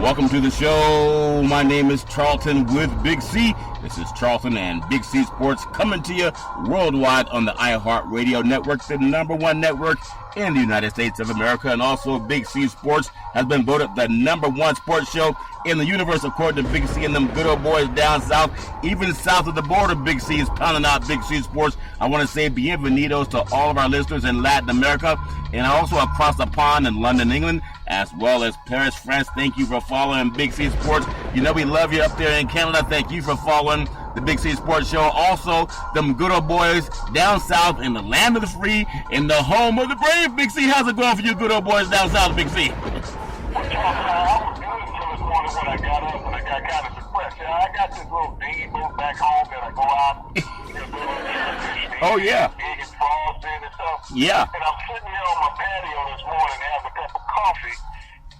Welcome to the show. My name is Charlton with Big C. This is Charlton and Big C Sports coming to you worldwide on the iHeartRadio network, the #1 network in the United States of America. And also Big C Sports has been voted the #1 sports show in the universe according to Big C and them good old boys down south. Even south of the border, Big C is pounding out Big C Sports. I want to say bienvenidos to all of our listeners in Latin America and also across the pond in London, England, as well as Paris, France. Thank you for following Big C Sports. You know we love you up there in Canada. Thank you for following the Big C Sports Show. Also, them good old boys down south in the land of the free, in the home of the brave. Big C, how's it going for you good old boys down south, Big C? When I got up and I got kind of depressed. I got this little dinghy boat back home that I go out Oh, yeah. digging frogs in and stuff. Yeah. And I'm sitting here on my patio this morning having a cup of coffee,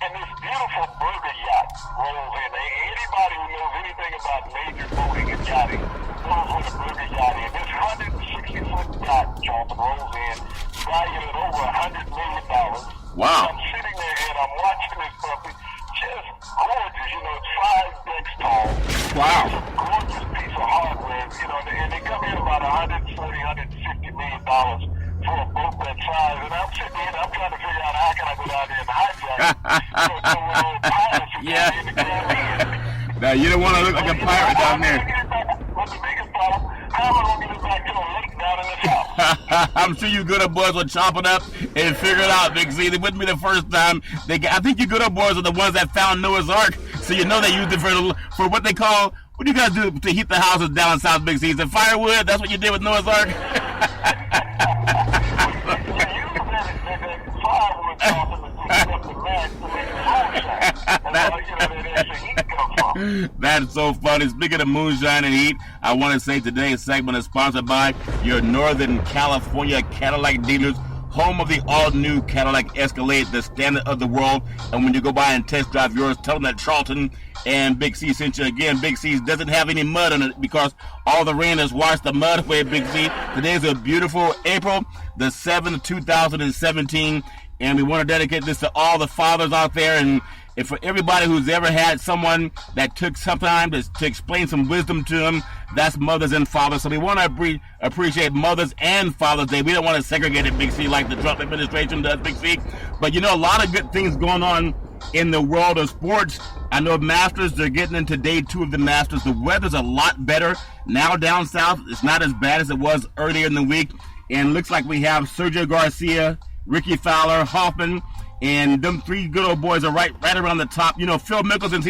and this beautiful burger yacht rolls in. Anybody who knows anything about major boating and yachting knows what a burger yacht is. This 160-foot yacht, Charlton, rolls in, valued at over $100 million. Wow. I'm sitting there and I'm watching this puppy. Just gorgeous, it's 5 decks tall. Wow. It's a gorgeous piece of hardware, and they come in about $140, $150 million for a boat that size. And I'm sitting here and I'm trying to figure out how can I go down there and hijack it. Yeah. Now, you don't want to look like a pirate down there. What's the biggest problem? How am I going to get it back to a lake down in the south? I'm sure you good old boys will chop it up and figure it out, Big C. It wouldn't be the first time. I think you good old boys are the ones that found Noah's Ark, so you know they used it for what they call, what do you guys do to heat the houses down south, Big C? Is it firewood? That's what you did with Noah's Ark? That's so funny. Speaking of moonshine and heat, I want to say today's segment is sponsored by your Northern California Cadillac dealers, home of the all-new Cadillac Escalade, the standard of the world. And when you go by and test drive yours, tell them that Charlton and Big C sent you. Again, Big C doesn't have any mud on it because all the rain has washed the mud away, Big C. Today's a beautiful April the 7th, 2017, and we want to dedicate this to all the fathers out there and for everybody who's ever had someone that took some time to explain some wisdom to them. That's mothers and fathers. So we want to appreciate Mothers and Father's Day. We don't want to segregate it, Big C, like the Trump administration does, Big C. But a lot of good things going on in the world of sports. I know Masters, they're getting into day 2 of the Masters. The weather's a lot better now down south. It's not as bad as it was earlier in the week. And looks like we have Sergio Garcia, Ricky Fowler, Hoffman, and them 3 good old boys are right around the top. Phil Mickelson's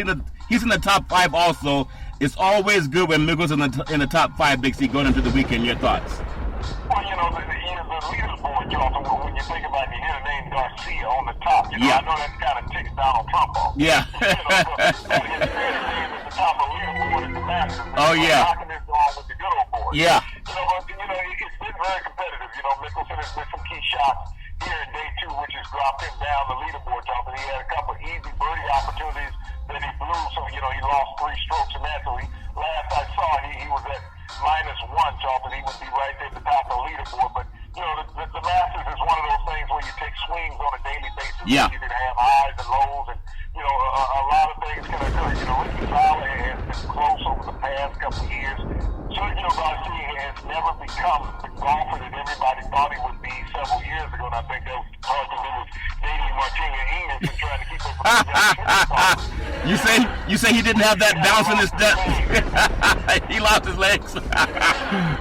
he's in the top 5 also. It's always good when Mickelson's in the top 5, Big C, going into the weekend. Your thoughts? Well, the leaderboard, Charlton, when you think about it, you hear the name Garcia on the top. Yeah. I know that kind of ticks Donald Trump off. Yeah. But his name is at the top of the leaderboard at the Masters. Oh, yeah. Knocking this on with the good old boys. Yeah. But, it's been very competitive. Mickelson has missed some key shots here in day 2, which has dropped him down the leaderboard, Charlton. He had a couple of easy birdie opportunities that he blew, so, he lost 3 strokes in that. So last I saw, he was at -1, Charlton. He would be right there at the top of the leaderboard. But, the Masters is one of those things where you take swings on a daily basis. Yeah. You can have highs and lows, and, a lot of things can occur. Ricky Fowler has been close over the past couple of years. Sergio Garcia has never become the golfer that everybody thought he would be several years ago, and I think that was hard to do with dating Martina Hingis and trying to keep up with the You say he didn't have that bounce in his step. He lost his legs.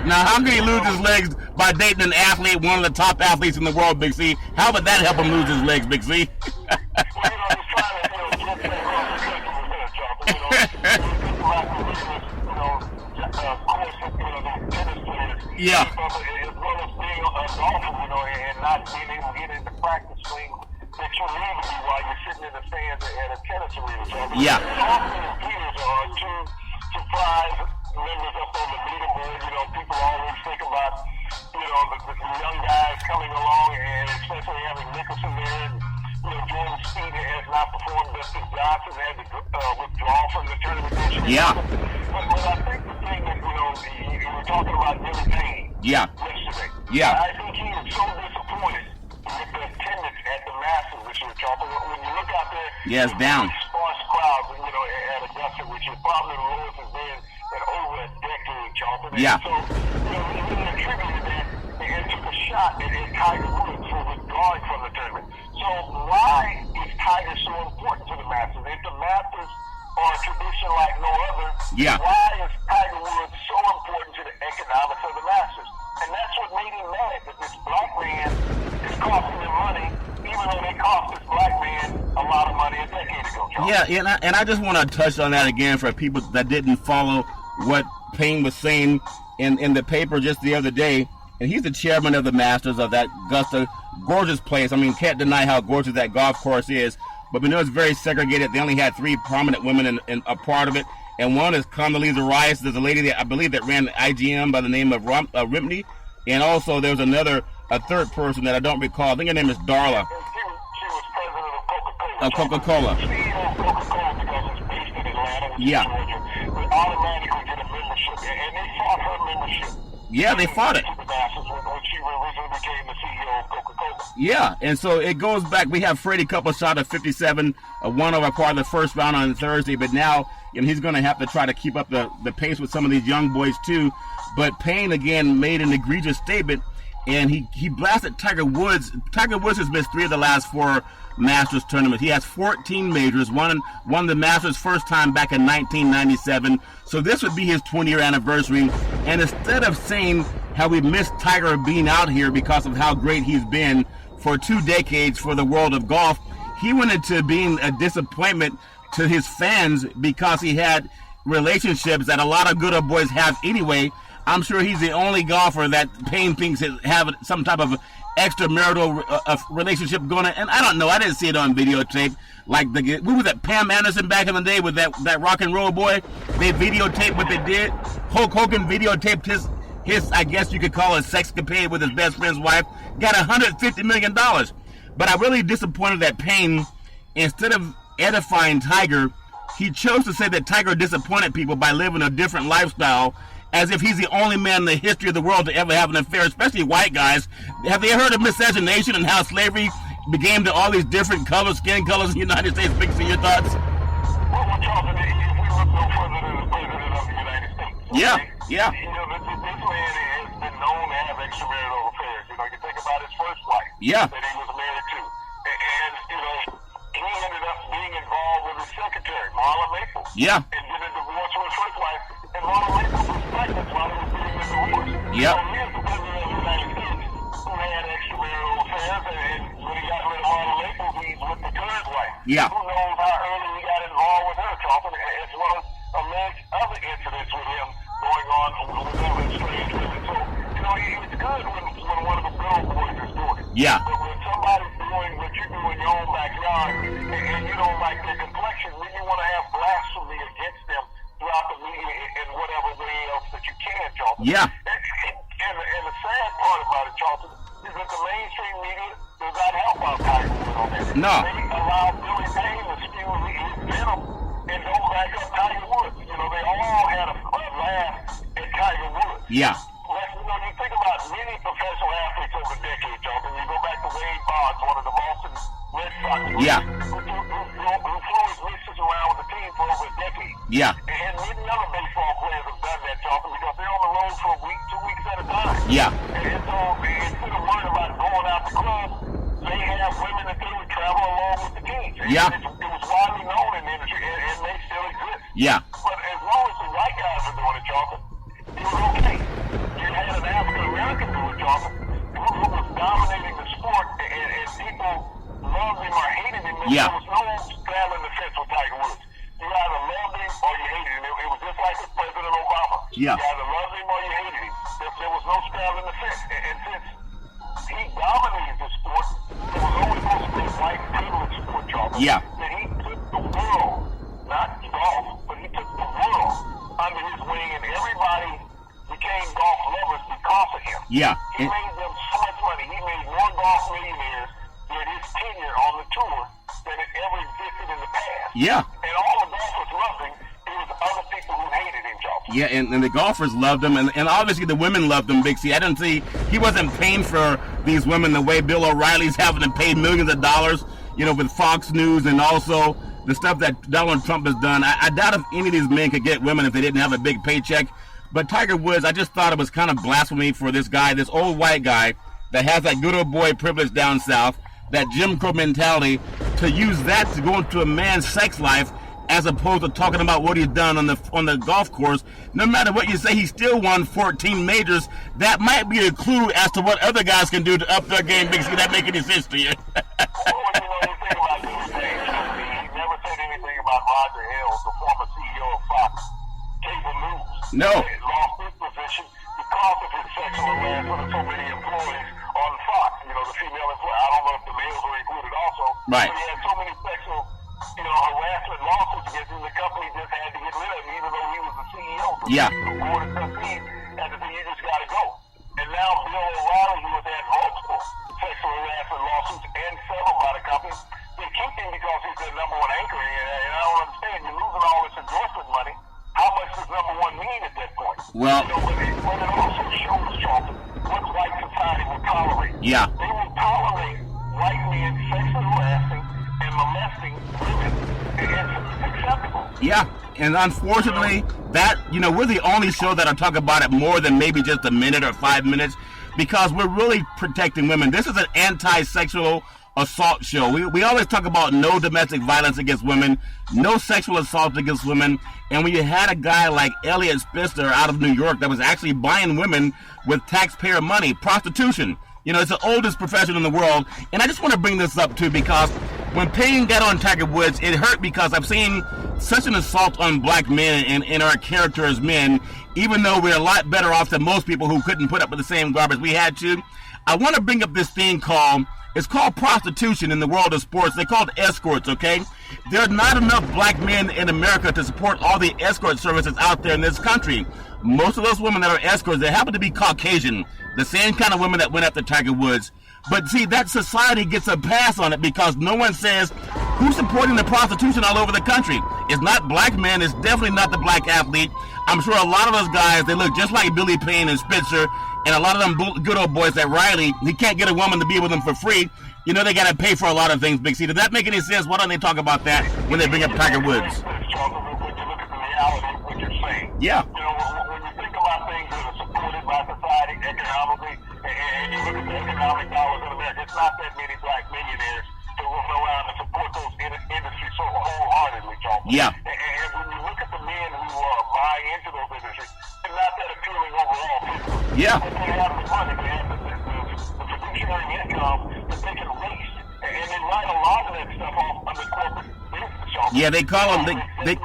Now, how can he lose his legs by dating an athlete, one of the top athletes in the world, Big C? How would that help him lose his legs, Big C? Yeah. As well as being a golfer, and not being able to get into practice swing that you need to be while you're sitting in the stands at a tennis arena. Yeah. Hoffman and Peters are 2 surprise members up on the leaderboard. People always think about, the young guys coming along, and especially having Mickelson there, and, Jordan Speed has not performed. Dustin Johnson had to withdraw from the tournament this year. Yeah. But I think the thing that, you were talking about Billy Payne yesterday. Yeah. I think he is so disappointed with the attendance at the Masters this year, Charlton. When you look out there, yeah, it's down. Sparse crowds, at Augusta, which is probably the lowest it's been in over a decade, Charlton. Yeah. And so, he really attributed that and took a shot at Tiger Woods for withdrawing from the tournament. So why is Tiger so important to the Masters? If the Masters are a tradition like no other, why is Tiger Woods so important to the economics of the Masters? And that's what made him mad, that this black man is costing him money, even though they cost this black man a lot of money a decade ago, Charles. Yeah, and I just want to touch on that again for people that didn't follow what Payne was saying in the paper just the other day. And he's the chairman of the Masters of that Augusta, gorgeous place. I mean, can't deny how gorgeous that golf course is. But we know it's very segregated. They only had 3 prominent women in a part of it. And one is Condoleezza Rice. There's a lady that I believe that ran the IGM by the name of Rimpney. And also there's a third person that I don't recall. I think her name is Darla. She was president of Coca-Cola. Of Coca-Cola. CEO of Coca-Cola, because it's based in Atlanta, which is Georgia, would automatically get a membership. And they fought her membership. Yeah, they fought it. When she originally became the CEO of Coca-Cola. Yeah, and so it goes back. We have Freddie Couple shot at 57, one over part of the first round on Thursday, but now he's going to have to try to keep up the pace with some of these young boys too. But Payne again made an egregious statement, and he blasted Tiger Woods. Tiger Woods has missed 3 of the last 4 Masters tournaments. He has 14 majors, won the Masters first time back in 1997. So this would be his 20-year anniversary. And instead of saying how we missed Tiger being out here because of how great he's been for 2 decades for the world of golf, he went into being a disappointment to his fans because he had relationships that a lot of good old boys have anyway. I'm sure he's the only golfer that Payne thinks have some type of extramarital relationship going on. And I don't know. I didn't see it on videotape. Like we was at Pam Anderson back in the day with that rock and roll boy. They videotaped what they did. Hulk Hogan videotaped his I guess you could call it sexcapade with his best friend's wife. Got $150 million. But I'm really disappointed that Payne, instead of edifying Tiger, he chose to say that Tiger disappointed people by living a different lifestyle, as if he's the only man in the history of the world to ever have an affair, especially white guys. Have they heard of miscegenation and how slavery became to all these different colors, skin colors in the United States? Big, see your thoughts? Well, Charles, if we look no further than the President of the United States. Okay? Yeah. This man has been known to have extramarital affairs. You think about his first wife that he was married to. And he ended up being involved with his secretary, Marla Maples. Yeah. And did a divorce with his first wife. And Marla Maples was pregnant while he was getting the divorce. Yep. So here's the President of the United States who had extramarital affairs. And when he got rid of Marla Maples, he's with the third wife. Yeah. Who knows how early he got involved with her, Charlton, as well as alleged other incidents with him going on with other strange women. So, it's good when one of the good old boys is doing it. Yeah. But when somebody's doing what you do in your own backyard and you don't like their complexion, then you want to have blasphemy against them throughout the media in whatever way else that you can, Charlton. Yeah. And the sad part about it, Charlton, is that the mainstream media does not help out Tiger Woods on that. No. They allow Billy Payne to spew his venom and don't back up Tiger Woods. They all had a laugh at Tiger Woods. Yeah. You think about many professional athletes over the decades, Jonathan. You go back to Wade Boggs, one of the Boston Red Sox, who flew his misses around with the team for over a decade. Yeah. And many other baseball players have done that, Jonathan, because they're on the road for a week, 2 weeks at a time. Yeah. And so instead of worrying about going out to club, they have women that they would travel along with the team. Yeah. It was widely known in the industry, and they still exist. Yeah. But as long as the white guys are doing it, Jonathan, it was okay. You had an African American do it, Jonathan, who was dominating the sport, and people loved him or hated him. Yeah. There was no straddling the fence with Tiger Woods. You either loved him or you hated him. It was just like with President Obama. Yeah. You either loved him or you hated him. There was no straddling the fence. And since he dominated the sport, it was always supposed to be a white privilege sport, Jonathan. Yeah. That he took the world, not golf, but he took the world under his wing, and everybody became golf lovers because of him. Yeah. He made them so much money. He made more golf millionaires during his tenure on the tour than it ever existed in the past. Yeah. And all the golfers loved him. It was other people who hated him, Jonathan. Yeah, and the golfers loved him, and obviously the women loved him, Big C. I didn't see, he wasn't paying for these women the way Bill O'Reilly's having to pay millions of dollars, with Fox News, and also the stuff that Donald Trump has done. I doubt if any of these men could get women if they didn't have a big paycheck. But Tiger Woods, I just thought it was kind of blasphemy for this guy, this old white guy that has that good old boy privilege down south, that Jim Crow mentality, to use that to go into a man's sex life as opposed to talking about what he's done on the golf course. No matter what you say, he still won 14 majors. That might be a clue as to what other guys can do to up their game. Big C, that make any sense to you? Roger Ailes, the former CEO of Fox Cable News. No. He lost his position because of his sexual harassment of so many employees on Fox. You know, the female employees. I don't know if the males were included also. Right. But he had so many sexual, harassment lawsuits against him, the company just had to get rid of him, even though he was the CEO. Yeah. The board of trustees had to say, you just got to go. And now Bill O'Reilly, who has had multiple sexual harassment lawsuits and settled by the company, they keep him because he's the number one anchor. And I don't understand. You're losing all this endorsement money. How much does number one mean at that point? Well, but it also shows, Charlton, what white society will tolerate. Yeah. They will tolerate white men sexually harassing and molesting women. It's acceptable. Yeah. And unfortunately, that, we're the only show that'll talk about it more than maybe just a minute or 5 minutes, because we're really protecting women. This is an anti-sexual assault show. We always talk about no domestic violence against women, no sexual assault against women. And when you had a guy like Elliot Spicer out of New York that was actually buying women with taxpayer money, prostitution, it's the oldest profession in the world. And I just want to bring this up too, because when Payne got on Tiger Woods, it hurt because I've seen such an assault on black men and in our character as men, even though we're a lot better off than most people who couldn't put up with the same garbage we had to. I want to bring up this thing it's called prostitution in the world of sports. They're called escorts, okay? There are not enough black men in America to support all the escort services out there in this country. Most of those women that are escorts, they happen to be Caucasian, the same kind of women that went after Tiger Woods. But see, that society gets a pass on it because no one says who's supporting the prostitution all over the country. It's not black men. It's definitely not the black athlete. I'm sure a lot of those guys, they look just like Billy Payne and Spitzer, and a lot of them good old boys that Riley, he can't get a woman to be with him for free. They got to pay for a lot of things, Big C. Does that make any sense? Why don't they talk about that when they bring up Tiger Woods? When you look at the reality of what you're saying. Yeah. When you think about things that are supported by society economically, and you look at the economic dollars in America, it's not that many black millionaires to run around and support those industries so wholeheartedly, Charles. Yeah. And when you look at the men who buy into those industries, they're not that appealing overall. Yeah. But they have the money, they have the fiduciary income that they can waste. And they write a lot of that stuff off under corporate business, Charles. Yeah, they call them, they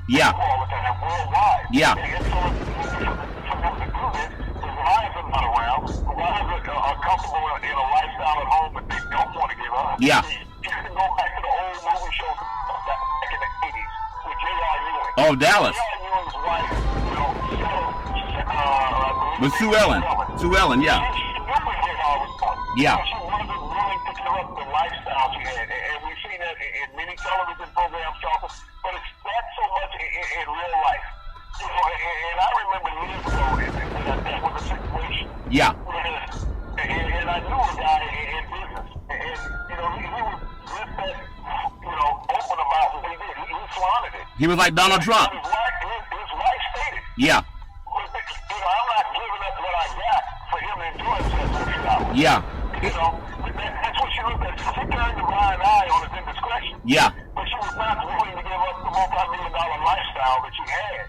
yeah. Worldwide. Yeah. And so for them to do this, their wives are not around. The wives are comfortable in a lifestyle at home that they don't want to give up. Yeah. You can go back to the old movie show back in the 80s with J.R. Ewing. Oh, Dallas. J.R. Ewing's wife, with Sue Ellen. Sue Ellen, yeah. She knew where J.R. was going. Yeah. She wasn't willing to give up the lifestyle she had. And we've seen that in many television programs, Charles, but it's not so much in real life. And I remember years ago when that was a situation. Yeah. And I knew a guy in business. And, he was just that, open about what he did. He flaunted it. He was like Donald Trump. His wife stated. Yeah. I'm not giving up what I got for him to enjoy himself for a few hours. Yeah. That's what she looked at. She turned a blind eye on his indiscretion. Yeah. But she was not willing to give up the multi-million-dollar lifestyle that she had,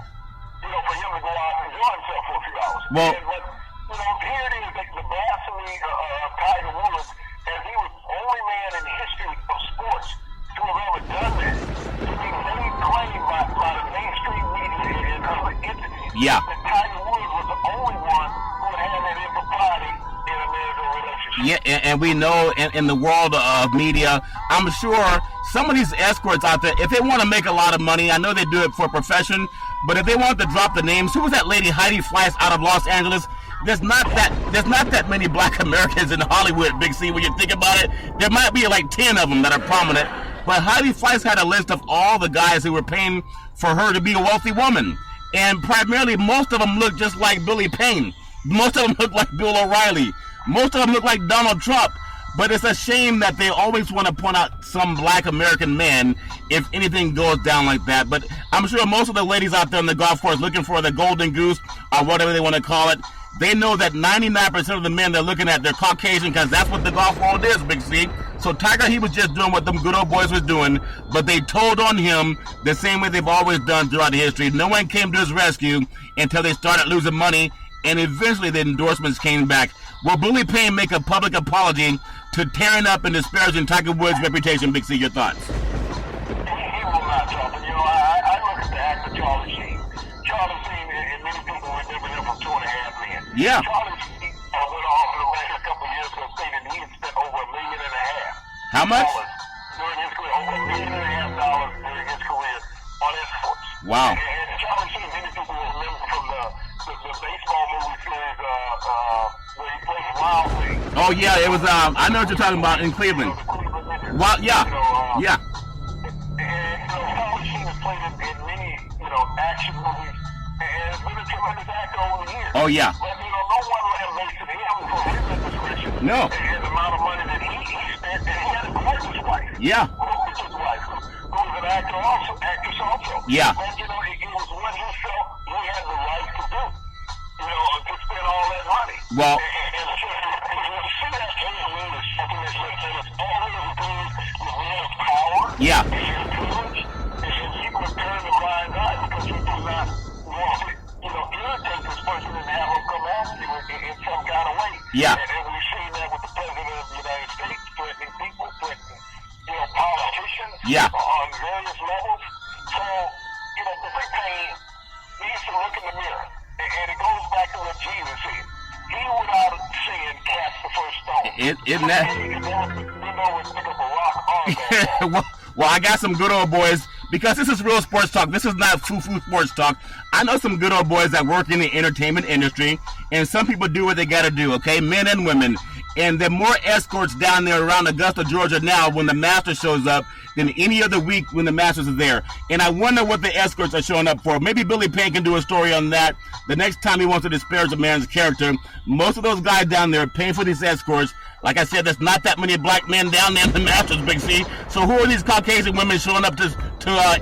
for him to go out and enjoy himself for a few hours. Well, but, here it is, the blasphemy of Tiger Woods, and he was the only man in the history of sports to have ever done that. To be made claim by the mainstream media and other entities. Yeah. That Tiger Woods was the only one who had that impropriety in a marital relationship. Yeah, and we know in the world of media, I'm sure some of these escorts out there, if they want to make a lot of money, I know they do it for a profession, but if they want to drop the names, who was that lady Heidi Fleiss out of Los Angeles? There's not that many black Americans in Hollywood, Big C. When you think about it, there might be like 10 of them that are prominent. But Heidi Fleiss had a list of all the guys who were paying for her to be a wealthy woman. And primarily, most of them look just like Billy Payne. Most of them look like Bill O'Reilly. Most of them look like Donald Trump. But it's a shame that they always want to point out some black American man if anything goes down like that. But I'm sure most of the ladies out there on the golf course looking for the golden goose or whatever they want to call it, they know that 99% of the men they're looking at, they're Caucasian, because that's what the golf world is, Big C. So Tiger, he was just doing what them good old boys was doing, but they told on him the same way they've always done throughout the history. No one came to his rescue until they started losing money, and eventually the endorsements came back. Will Billy Payne make a public apology to tearing up and disparaging Tiger Woods' reputation? Big C, your thoughts? He will not, Jonathan. You know, I look at the actor Charlie Sheen. Charlie Sheen, and many people remember him from 2.5 Men. Yeah. Charlie Sheen went off the rack a couple of years ago stating he had spent over $1.5 million. How much? During his career, over $1.5 million during his career on escorts. Wow. And Charlie Sheen, many people remember from the baseball movie series where he played Wild Wing. Oh yeah, it was. I know what you're talking about in Cleveland. Well, yeah, yeah. And Charlie Sheen has played in many, action movies, and has been a tremendous actor over the years. Oh yeah. But no one lambasted him for his indiscretion. No. And the amount of money that he spent, and he had a gorgeous wife. Yeah. Gorgeous wife, who was an actress also. Yeah. But it was what he felt he had the right to do. To spend all that money. Well. And so, you see that alien is something that says all of those things that we have power. Yeah. And privilege, and people are turning a blind eye because you do not want to, irritate this person and have them come after you in some kind of way. Yeah. And we've seen that with the President of the United States, threatening people, threatening, politicians. Yeah. On various levels. So, Billy Payne needs to look in the mirror. And it goes back to what Jesus said. He without sin cast the first stone. Isn't that? Well, I got some good old boys, because this is real sports talk. This is not foo-foo sports talk. I know some good old boys that work in the entertainment industry, and some people do what they got to do, okay? Men and women. And there are more escorts down there around Augusta, Georgia now when the Masters shows up than any other week when the Masters is there. And I wonder what the escorts are showing up for. Maybe Billy Payne can do a story on that the next time he wants to disparage a man's character. Most of those guys down there are paying for these escorts. Like I said, there's not that many black men down there in the Masters, Big C. So who are these Caucasian women showing up to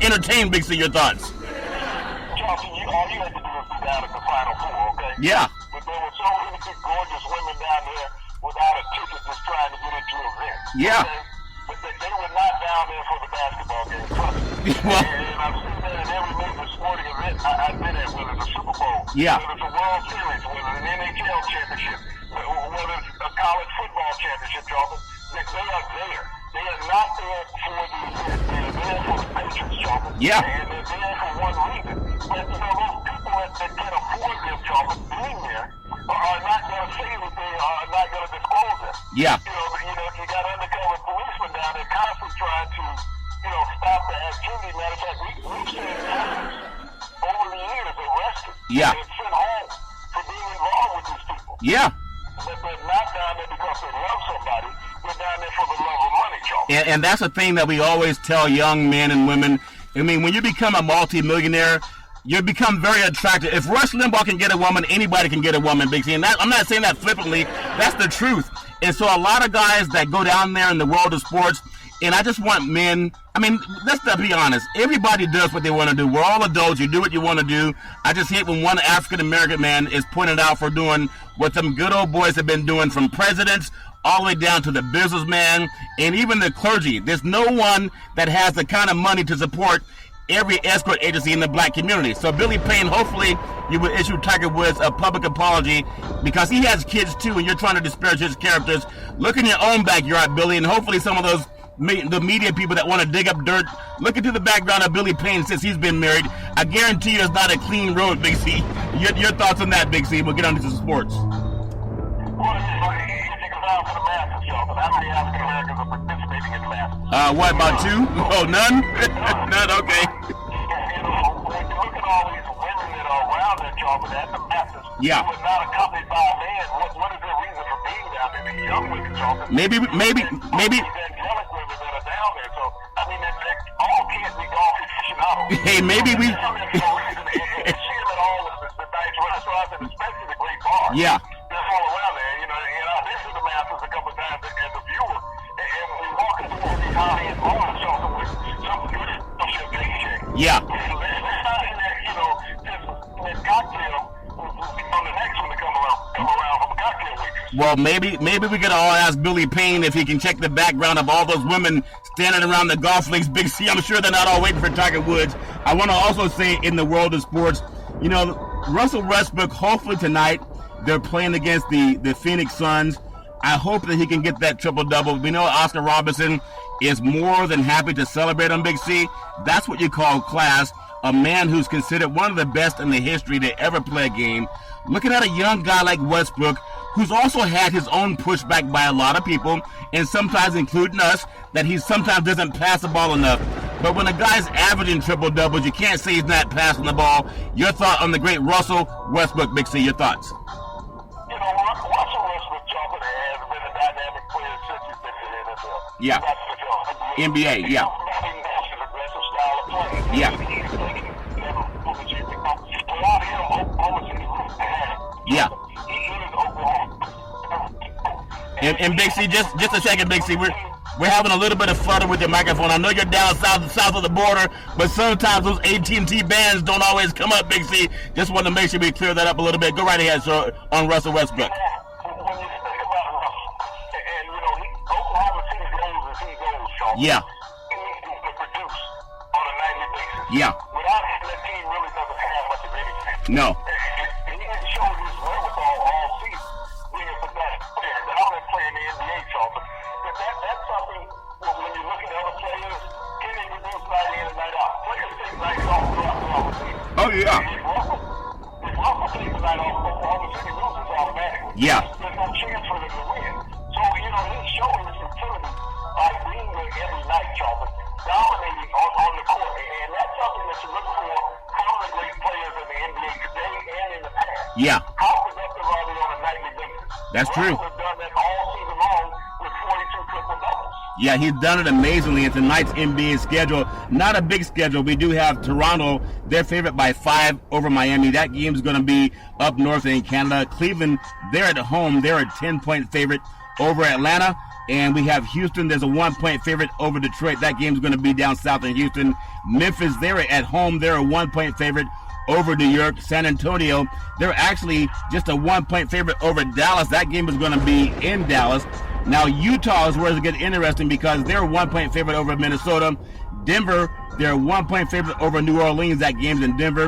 entertain, Big C? Your thoughts? Chelsea, all you had to do was be down at the Final Four, okay? Yeah. But there were so many gorgeous women down there without a ticket just trying to get into an event. Yeah. Okay? But they were not down there for the basketball game. Well, and I've seen that in every major sporting event I've been at, whether it's a Super Bowl, yeah, whether it's a World Series, whether it's an NHL championship, whether it's a college football championship, Jonathan. They are there. They are not there for the event. They are there for the patrons, Jonathan. Yeah. And they're there for one reason. But those people that can afford them, Jonathan, being there, are not going to say that they are not going to disclose it. Yeah. You got undercover policemen down there constantly trying to, stop the activity. Matter of fact, we've seen prisoners over the years arrested. Yeah. And sent home for being involved with these people. Yeah. But they're not down there because they love somebody. They're down there for the love of money, Charles. And that's the thing that we always tell young men and women. I mean, when you become a multi-millionaire, you become very attractive. If Rush Limbaugh can get a woman, anybody can get a woman, Big C. And I'm not saying that flippantly. That's the truth. And so a lot of guys that go down there in the world of sports, and I just want men, I mean, let's be honest. Everybody does what they want to do. We're all adults. You do what you want to do. I just hate when one African-American man is pointed out for doing what some good old boys have been doing, from presidents all the way down to the businessman and even the clergy. There's no one that has the kind of money to support every escort agency in the black community. So Billy Payne, hopefully you will issue Tiger Woods a public apology, because he has kids too and you're trying to disparage his characters. Look in your own backyard, Billy, and hopefully some of those the media people that want to dig up dirt, look into the background of Billy Payne since he's been married. I guarantee you it's not a clean road, Big C. Your thoughts on that, Big C? We'll get on to some sports. Well, for the Masters, Jonathan. How many African Americans are participating in the Masters? What, about 2? Oh, none? None, okay. When you look at all these women that are around there, Jonathan, at the Masters, yeah, who are not accompanied by a man, what is their reason for being down there? These young women, Jonathan. Maybe. Angelic women that are down there, so, I mean, they all can't be golf aficionados. Hey, maybe we... And see them at all the nice restaurants, and especially the great bars. Yeah. They're all around there, and I've been to the Masters a couple of times as a viewer. Yeah. Let's not in that, that cocktail on the next one to come around from a cocktail waitress. Well, maybe we could all ask Billy Payne if he can check the background of all those women standing around the golf links. Big C, I'm sure they're not all waiting for Tiger Woods. I want to also say in the world of sports, Russell Westbrook, hopefully tonight, they're playing against the Phoenix Suns. I hope that he can get that triple-double. We know Oscar Robertson is more than happy to celebrate on Big C. That's what you call class. A man who's considered one of the best in the history to ever play a game. Looking at a young guy like Westbrook, who's also had his own pushback by a lot of people, and sometimes including us, that he sometimes doesn't pass the ball enough. But when a guy's averaging triple-doubles, you can't say he's not passing the ball. Your thought on the great Russell Westbrook, Big C, your thoughts? Russell Westbrook has been a dynamic player since he's been in the NFL. Yeah. NBA, yeah. Aggressive style of play. Yeah. Without him, Oklahoma City would have. Yeah. He is Oklahoma. And Big C, just a second, Big C, we're having a little bit of flutter with your microphone. I know you're down south of the border, but sometimes those AT&T bands don't always come up, Big C. Just want to make sure we clear that up a little bit. Go right ahead, sir, on Russell Westbrook. When you think about Russell, and Oklahoma City goes as he goes, Sean. Yeah. He needs to produce on a nightly basis. Yeah. Without him, that team really doesn't have much of anything. No. And he has shown his wherewithal all season, being a fantastic player. And I'm not playing the NBA, Sean, but that's something when you look at other players, can they produce night in and night out? Players take nights off throughout the season. Oh, yeah. If Russell takes a night off, Oklahoma City loses automatically. Yeah. There's no chance for them to win. So, he's showing his utility by being there every night, Charlton, dominating on the court. And that's something that you look for from the great players in the NBA today and in the past. Yeah. How productive are they on a nightly basis? That's true. Russell has done that all season long with 42 triple-doubles. Yeah, he's done it amazingly. And tonight's NBA schedule, not a big schedule. We do have Toronto, they're favored by 5 over Miami. That game's going to be up north in Canada. Cleveland, they're at home. They're a 10-point favorite over Atlanta. And we have Houston, there's a 1-point favorite over Detroit. That game's going to be down south in Houston. Memphis, they're at home. They're a 1-point favorite over New York. San Antonio, they're actually just a 1-point favorite over Dallas. That game is going to be in Dallas. Now, Utah is where it gets interesting because they're a 1-point favorite over Minnesota. Denver, they're a 1-point favorite over New Orleans. That game's in Denver.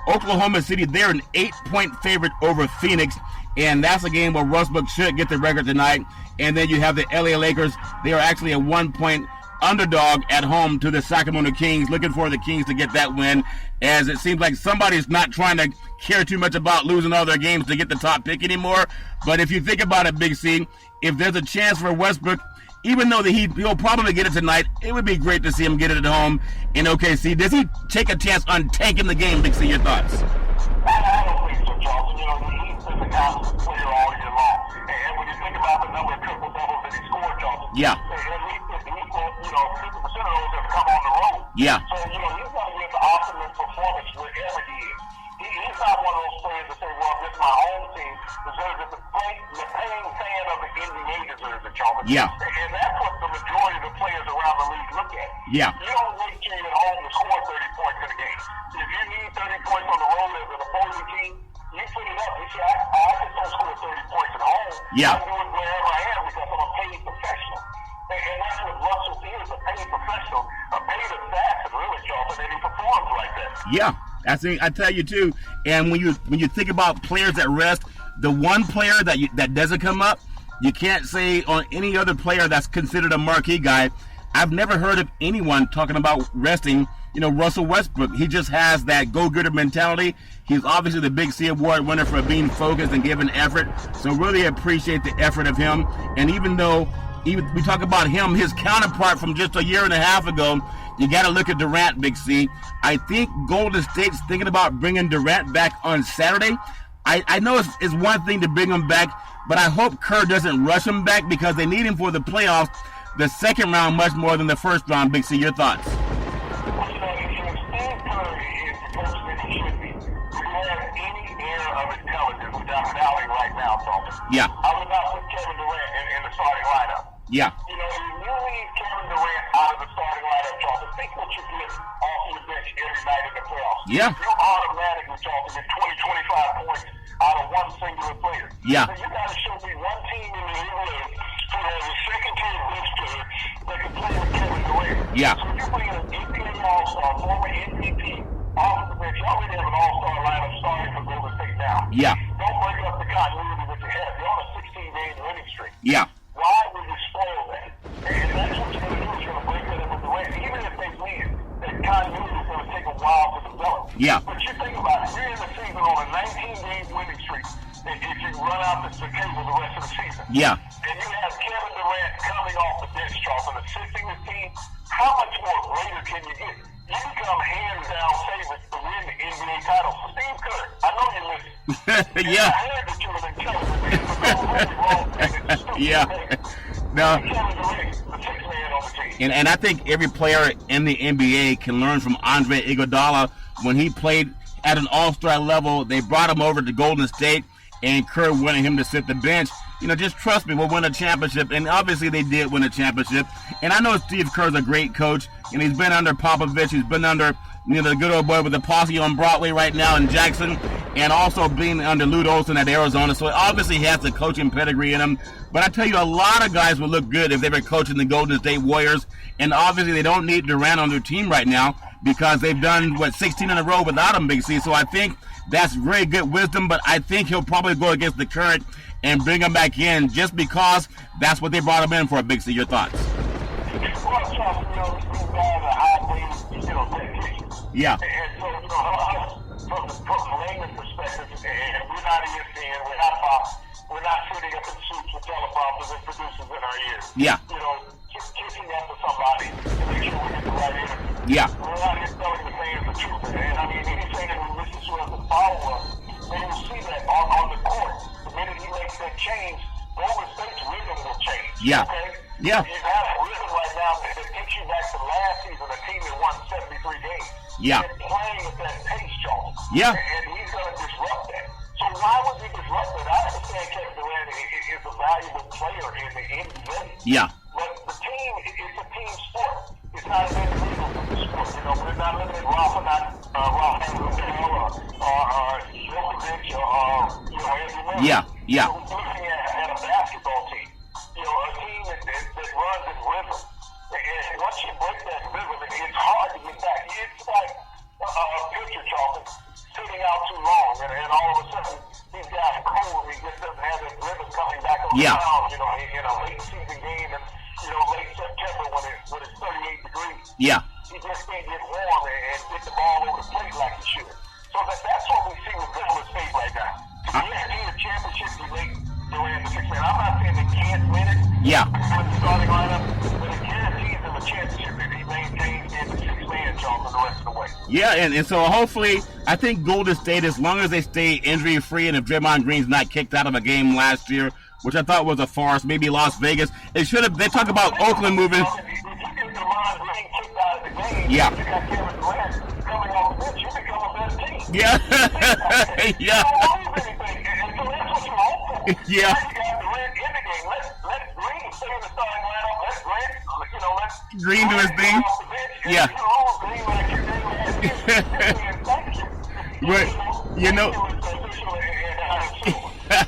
Oklahoma City, they're an 8-point favorite over Phoenix. And that's a game where Westbrook should get the record tonight. And then you have the LA Lakers. They are actually a 1-point underdog at home to the Sacramento Kings. Looking for the Kings to get that win, as it seems like somebody's not trying to care too much about losing all their games to get the top pick anymore. But if you think about it, Big C, if there's a chance for Westbrook, even though he'll probably get it tonight, it would be great to see him get it at home in OKC. Does he take a chance on tanking the game, Big C? Your thoughts? I don't think so, Charles. He's been a constant player all year long. And when you think about the number of triple-doubles that he scored, Charles, yeah. At least 50% of those have come on the road. Yeah. So, he's going to get the optimum performance wherever he is. He's not one of those players that say, well, this is my home team, deserves it. The paying fan of the NBA deserves it, Charles. Yeah. And that's what the majority of the players around the league look at. Yeah. You don't wait till you're at home to score 30 points in a game. If you need 30 points on the road as an opposing team, you put it up. You say, I just don't score 30 points at home. Yeah. I do it wherever I am because I'm a paid professional. And that's what Russell is, a paid professional, a paid assassin, really, Charles, and he performs like that. Yeah. I tell you too, and when you think about players at rest, the one player that doesn't come up, you can't say on any other player that's considered a marquee guy. I've never heard of anyone talking about resting, Russell Westbrook. He just has that go-getter mentality. He's obviously the Big C Award winner for being focused and giving effort. So really appreciate the effort of him. And even though we talk about him, his counterpart from just a year and a half ago, you got to look at Durant, Big C. I think Golden State's thinking about bringing Durant back on Saturday. I know it's one thing to bring him back, but I hope Kerr doesn't rush him back because they need him for the playoffs, the second round much more than the first round. Big C, your thoughts? Steve Kerr is the person that he should be. If he has any air of intelligence, which I'm doubting right now, Thomas. Yeah. I would not put Kevin Durant in the starting lineup. Yeah. If you leave Kevin Durant out of the starting lineup, Charles, think what you get off your bench every every night in the playoffs. Yeah. You're automatically talking at 20, 25 points out of one singular player. Yeah. So you got to show me one team in the NBA who has a second-tier bench player that can play with Kevin Durant. Yeah. So you bring an NBA All-Star, former MVP, off the bench. You already have an All-Star lineup starting for Golden State now. Yeah. Don't break up the continuity that you have. You're on a 16-game winning streak. Yeah. Why would you spoil that? And that's what you're going to do. You're going to break that up with Durant. Even if they win, that continuity is going to take a while to develop. Yeah. But you think about it. You're in the season on a 19-game winning streak. If you run out the cable the rest of the season. Yeah. And you have Kevin Durant coming off the bench, Charles, and assisting the team, how much more greater can you get? You become hands-down favorites to win the NBA title. So Steve Kerr, I know you're listening. Yeah. I heard that you're an intelligent man, but that's really wrong thing. It's a stupid Yeah. thing. No. Kevin Durant, the sixth man on the team. And I think every player in the NBA can learn from Andre Iguodala. When he played at an all-star level, they brought him over to Golden State, and Kerr wanted him to sit the bench. You know, just trust me, we'll win a championship. And obviously they did win a championship. And I know Steve Kerr's a great coach, and he's been under Popovich. He's been under, you know, the good old boy with the posse on Broadway right now in Jackson, and also being under Lute Olson at Arizona. So obviously he has the coaching pedigree in him. But I tell you, a lot of guys would look good if they were coaching the Golden State Warriors. And obviously they don't need Durant on their team right now because they've done, 16 in a row without him, Big C. So I think that's very good wisdom, but I think he'll probably go against the current and bring him back in just because that's what they brought him in for. Big C, your thoughts? Well, Charles, you know, these guys are high-paid, you know, technicians. Yeah. And so, you know, from a layman's perspective, and we're not ESPN, we're not Fox, we're not sitting up in suits with teleprompters and producers in our ears. Yeah. You know, kissing up to somebody to make sure we get the right interview. Yeah. We're not just telling the fans the truth. And I mean, anything that we listen to as a follower, they will see that on the court. The minute he makes that change, Golden State's rhythm will change. Yeah. Okay? Yeah. You have a rhythm right now that takes you back to last season, a team that won 73 games. Yeah. They're playing at that pace, Charles. Yeah. And he's going to disrupt that. So why would he disrupt it? I understand Kevin Durant is a valuable player in the NBA. Yeah. But the team, it's a team sport. It's not an individual sport. You know, we're not looking at Rafa or Djokovic or you know, Andrew Miller. Yeah. Yeah. So we're looking at a basketball team. You know, a team that runs in rhythm. And once you break that rhythm, it's hard to get back. It's like a pitcher, Charles, sitting out too long, and all of a sudden he's got cold. He just doesn't have that rhythm coming back on the mound. You know, in a late season game, and you know, late September when it's 38 degrees. Yeah. He just can't get warm and get the ball over the plate like he should. So that's what we see with Golden State right now. To guarantee a championship, you make Durant the sixth man. I'm not saying they can't win it. Yeah. With the starting lineup, but it guarantees them a championship if he maintains in the sixth man job for the rest of the way. Yeah, and so hopefully, I think Golden State, as long as they stay injury-free, and if Draymond Green's not kicked out of a game last year, which I thought was a farce, maybe Las Vegas, it should have. They talk about Oakland moving. If you get Draymond Green kicked out of the game, Yeah. you got Kevin Durant coming off the bench, you become a better team. Yeah. Yeah. You don't lose anything, and so that's what you hope for. Yeah. Now you got Durant in the game. Let Green stay in the starting lineup. Let Grant, you know, let Green do his thing. off the bench. And Yeah. you lose Green like you did last year. Thank you. Right. You know.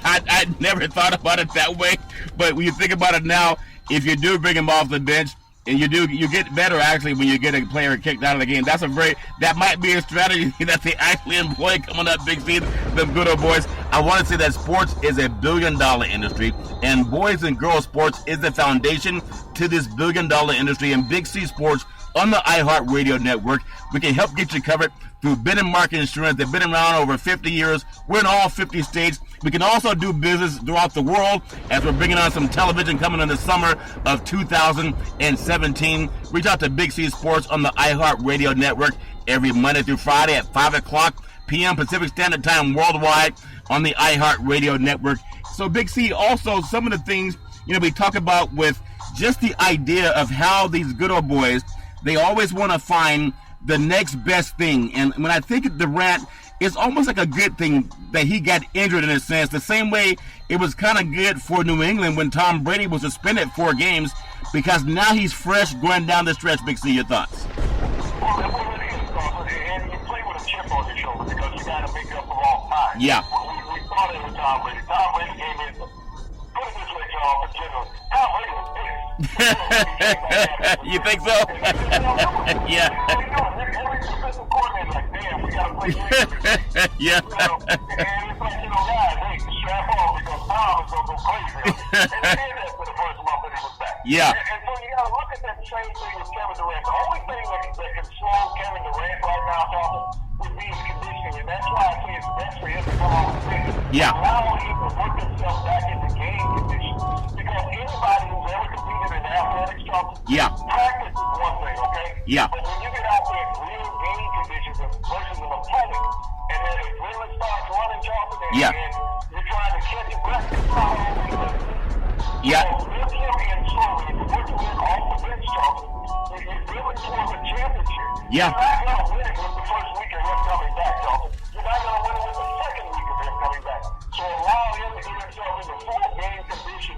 I I never thought about it that way, but when you think about it now, if you do bring him off the bench, and you get better actually when you get a player kicked out of the game. That might be a strategy that they actually employ coming up, Big C, them good old boys. I want to say that sports is a $1 billion industry, and boys and girls sports is the foundation to this $1 billion industry. And Big C Sports on the iHeartRadio network, we can help get you covered through Ben and Mark Insurance. They've been around over 50 years. We're in all 50 states. We can also do business throughout the world as we're bringing on some television coming in the summer of 2017. Reach out to Big C Sports on the iHeartRadio network every Monday through Friday at 5 o'clock p.m. Pacific Standard Time worldwide on the iHeartRadio network. So Big C, also some of the things, we talk about with just the idea of how these good old boys, they always want to find the next best thing. And when I think of Durant, it's almost like a good thing that he got injured in a sense. The same way it was kind of good for New England when Tom Brady was suspended 4 games, because now he's fresh going down the stretch. Big C, your thoughts? Well, it is, and line. Yeah. We thought it was Tom Brady. Tom Brady came in. Put it this way, Charles, in general. Tom Brady was pissed. You think so? Yeah. Every defensive coordinator like, damn, we got to play this. Yeah. And it's like, guys, hey, strap on because Tom is going to go crazy. And he did that for the first month that he was back. Yeah. And so you got to look at that same thing with Kevin Durant. The only thing that can slow Kevin Durant right now, Charles, would be his conditioning. And that's why I say it's best for him to come on the field. Yeah. Allow him to work himself back into game condition. Because anybody who's ever competed in athletics, Charles, Yeah. practice is one thing, okay? Yeah. But when you get out there in real game conditions versus an opponent, and then it really starts running, Charles, and Yeah. you're trying to catch your breath, it's not always easy. Yeah. So lift him in slowly. If you put him in off the bench, Charles, you're building towards a championship. Yeah. You're not going to win it with the first week of him coming back, Charles. You're not going to win it with the second week of him coming back. So allow him to get himself into full game condition,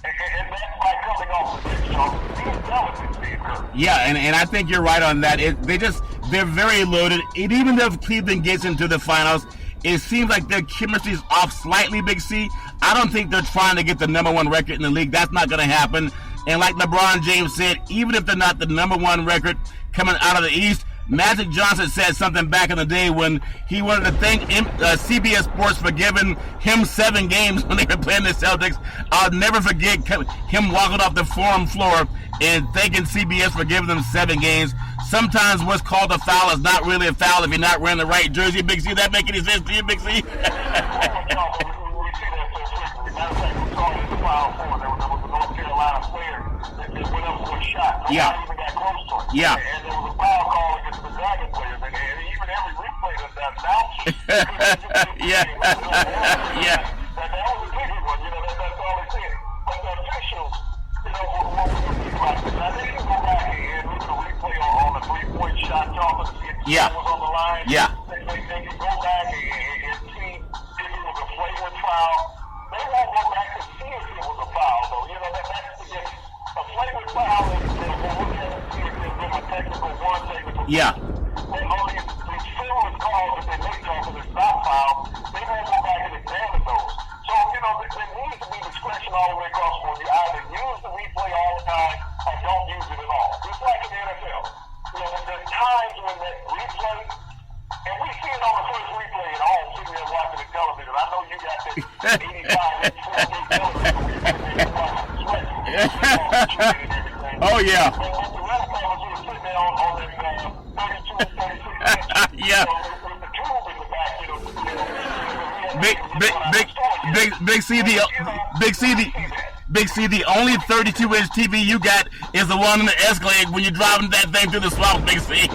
and that's by coming off the bench, Charles. He's delicate, Steve Kerr. Yeah, and I think you're right on that. They're very loaded. And even if Cleveland gets into the finals, it seems like their chemistry is off slightly, Big C. I don't think they're trying to get the number one record in the league. That's not going to happen. And like LeBron James said, even if they're not the number one record coming out of the East, Magic Johnson said something back in the day when he wanted to thank CBS Sports for giving him 7 games when they were playing the Celtics. I'll never forget him walking off the forum floor and thanking CBS for giving them 7 games. Sometimes what's called a foul is not really a foul if you're not wearing the right jersey, Big C. That make any sense to you, Big C? Yeah. Yeah. And there was a foul call against the Dragon players, and even every replay that announced. Yeah. Yeah. That was a big one, that's all they said. But the officials, what we think about this, I think you can go back and look at a replay on the 3-point shot, Charles, and see if the was on the line. Yeah. They can go back and see if it was a flagrant foul. They won't go back to see if it was a foul, though. That's a flagrant foul is we'll look at it and see if there's been a technical one, technical two. Yeah. But only if these feelings calls that they make off of this not foul, they won't go back and examine those. So, there needs to be discretion all the way across the board. You either use the replay all the time or don't use it at all. Just like in the NFL. There's times when that replay, and we see it on the first replay at home, sitting there watching the television. I know you got that 85, 4K television where you're sitting there watching sweating. Oh, yeah. But the rest of us were sitting there on that 32, 36 Yeah. with the tube in the back, Big C, the only 32-inch TV you got is the one in the Escalade when you're driving that thing through the swamp, Big C.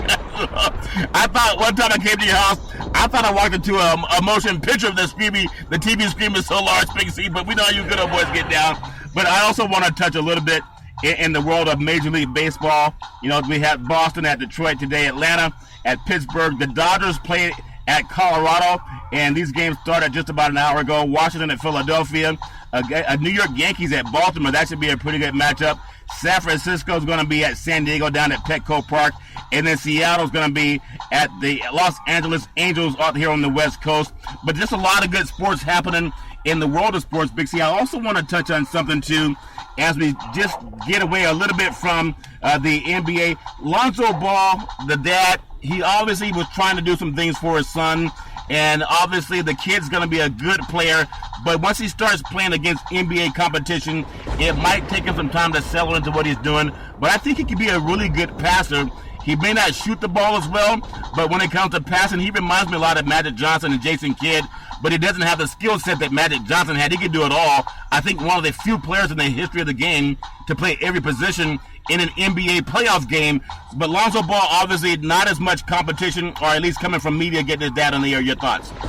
I thought one time I came to your house, I thought I walked into a motion picture of the TV screen is so large, Big C, but we know how you good old boys get down. But I also want to touch a little bit in the world of Major League Baseball. We have Boston at Detroit today, Atlanta at Pittsburgh. The Dodgers played at Colorado, and these games started just about an hour ago. Washington at Philadelphia, a New York Yankees at Baltimore. That should be a pretty good matchup. San Francisco is going to be at San Diego down at Petco Park, and then Seattle is going to be at the Los Angeles Angels out here on the West Coast. But just a lot of good sports happening in the world of sports, Big C. I also want to touch on something too, as we just get away a little bit from the NBA. Lonzo Ball, the dad, he obviously was trying to do some things for his son, and obviously the kid's going to be a good player, but once he starts playing against NBA competition, it might take him some time to settle into what he's doing, but I think he could be a really good passer. He may not shoot the ball as well, but when it comes to passing, he reminds me a lot of Magic Johnson and Jason Kidd, but he doesn't have the skill set that Magic Johnson had. He can do it all. I think one of the few players in the history of the game to play every position in an NBA playoff game. But Lonzo Ball, obviously not as much competition, or at least coming from media, getting his dad on the air. Your thoughts? Well,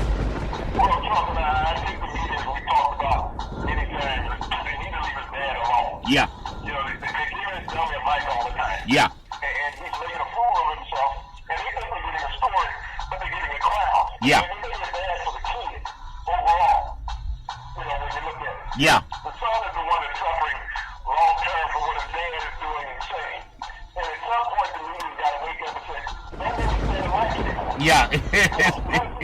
I think the media, we talked about anytime, they need to leave his dad alone. Yeah. They give his dummy a mic all the time. Yeah. And he's making a fool of himself, and they think they're getting a story, but they're getting a crowd. Yeah. And they're getting bad for the kid overall, when you look at it. Yeah. The son is the one that's suffering long term for what his dad is doing and saying. And at some point, the media's got to wake up and say, that nigga's dad like anymore. Yeah.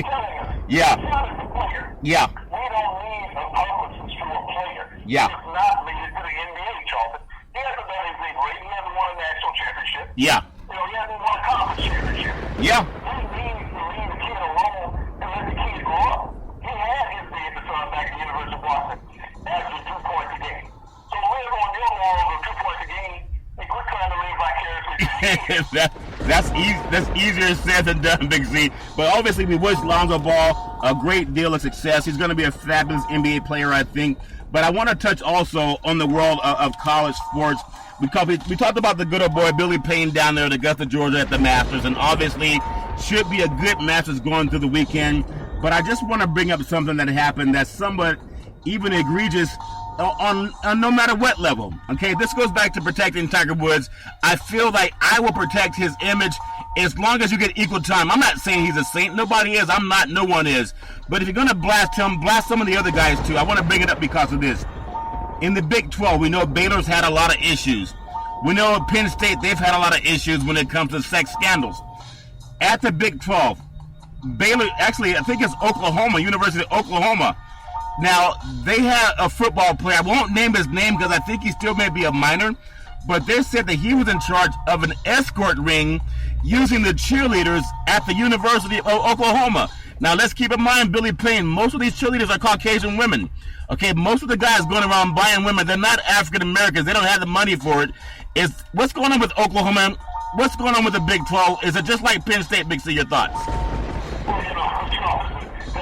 Telling us. Yeah. He's not a player. Yeah. We don't need accomplices to a player. Yeah. He does not lead it to the NBA, Charlton. He hasn't done anything great. He hasn't won a national championship. Yeah. You know, he hasn't won a conference championship. Yeah. We need to leave the kid alone and let the kid grow up. He had his day at the sun back at the University of Washington, averaging 2 points a game. So live on your laurels of 2 points a game and quit trying to live vicariously. That's easier said than done, Big Z. But obviously, we wish Lonzo Ball a great deal of success. He's going to be a fabulous NBA player, I think. But I want to touch also on the world of college sports, because we talked about the good old boy Billy Payne down there at Augusta, Georgia at the Masters, and obviously should be a good Masters going through the weekend. But I just want to bring up something that happened that's somewhat even egregious on no matter what level. Okay, this goes back to protecting Tiger Woods. I feel like I will protect his image as long as you get equal time. I'm not saying he's a saint. Nobody is. I'm not. No one is. But if you're going to blast him, blast some of the other guys too. I want to bring it up because of this. In the Big 12, we know Baylor's had a lot of issues. We know at Penn State, they've had a lot of issues when it comes to sex scandals. At the Big 12, Baylor, actually, I think it's Oklahoma, University of Oklahoma. Now, they had a football player. I won't name his name because I think he still may be a minor. But they said that he was in charge of an escort ring using the cheerleaders at the University of Oklahoma. Now, let's keep in mind, Billy Payne, most of these cheerleaders are Caucasian women. Okay, most of the guys going around buying women, they're not African Americans. They don't have the money for it. What's going on with Oklahoma? What's going on with the Big 12? Is it just like Penn State, Big C? Your thoughts? Well, they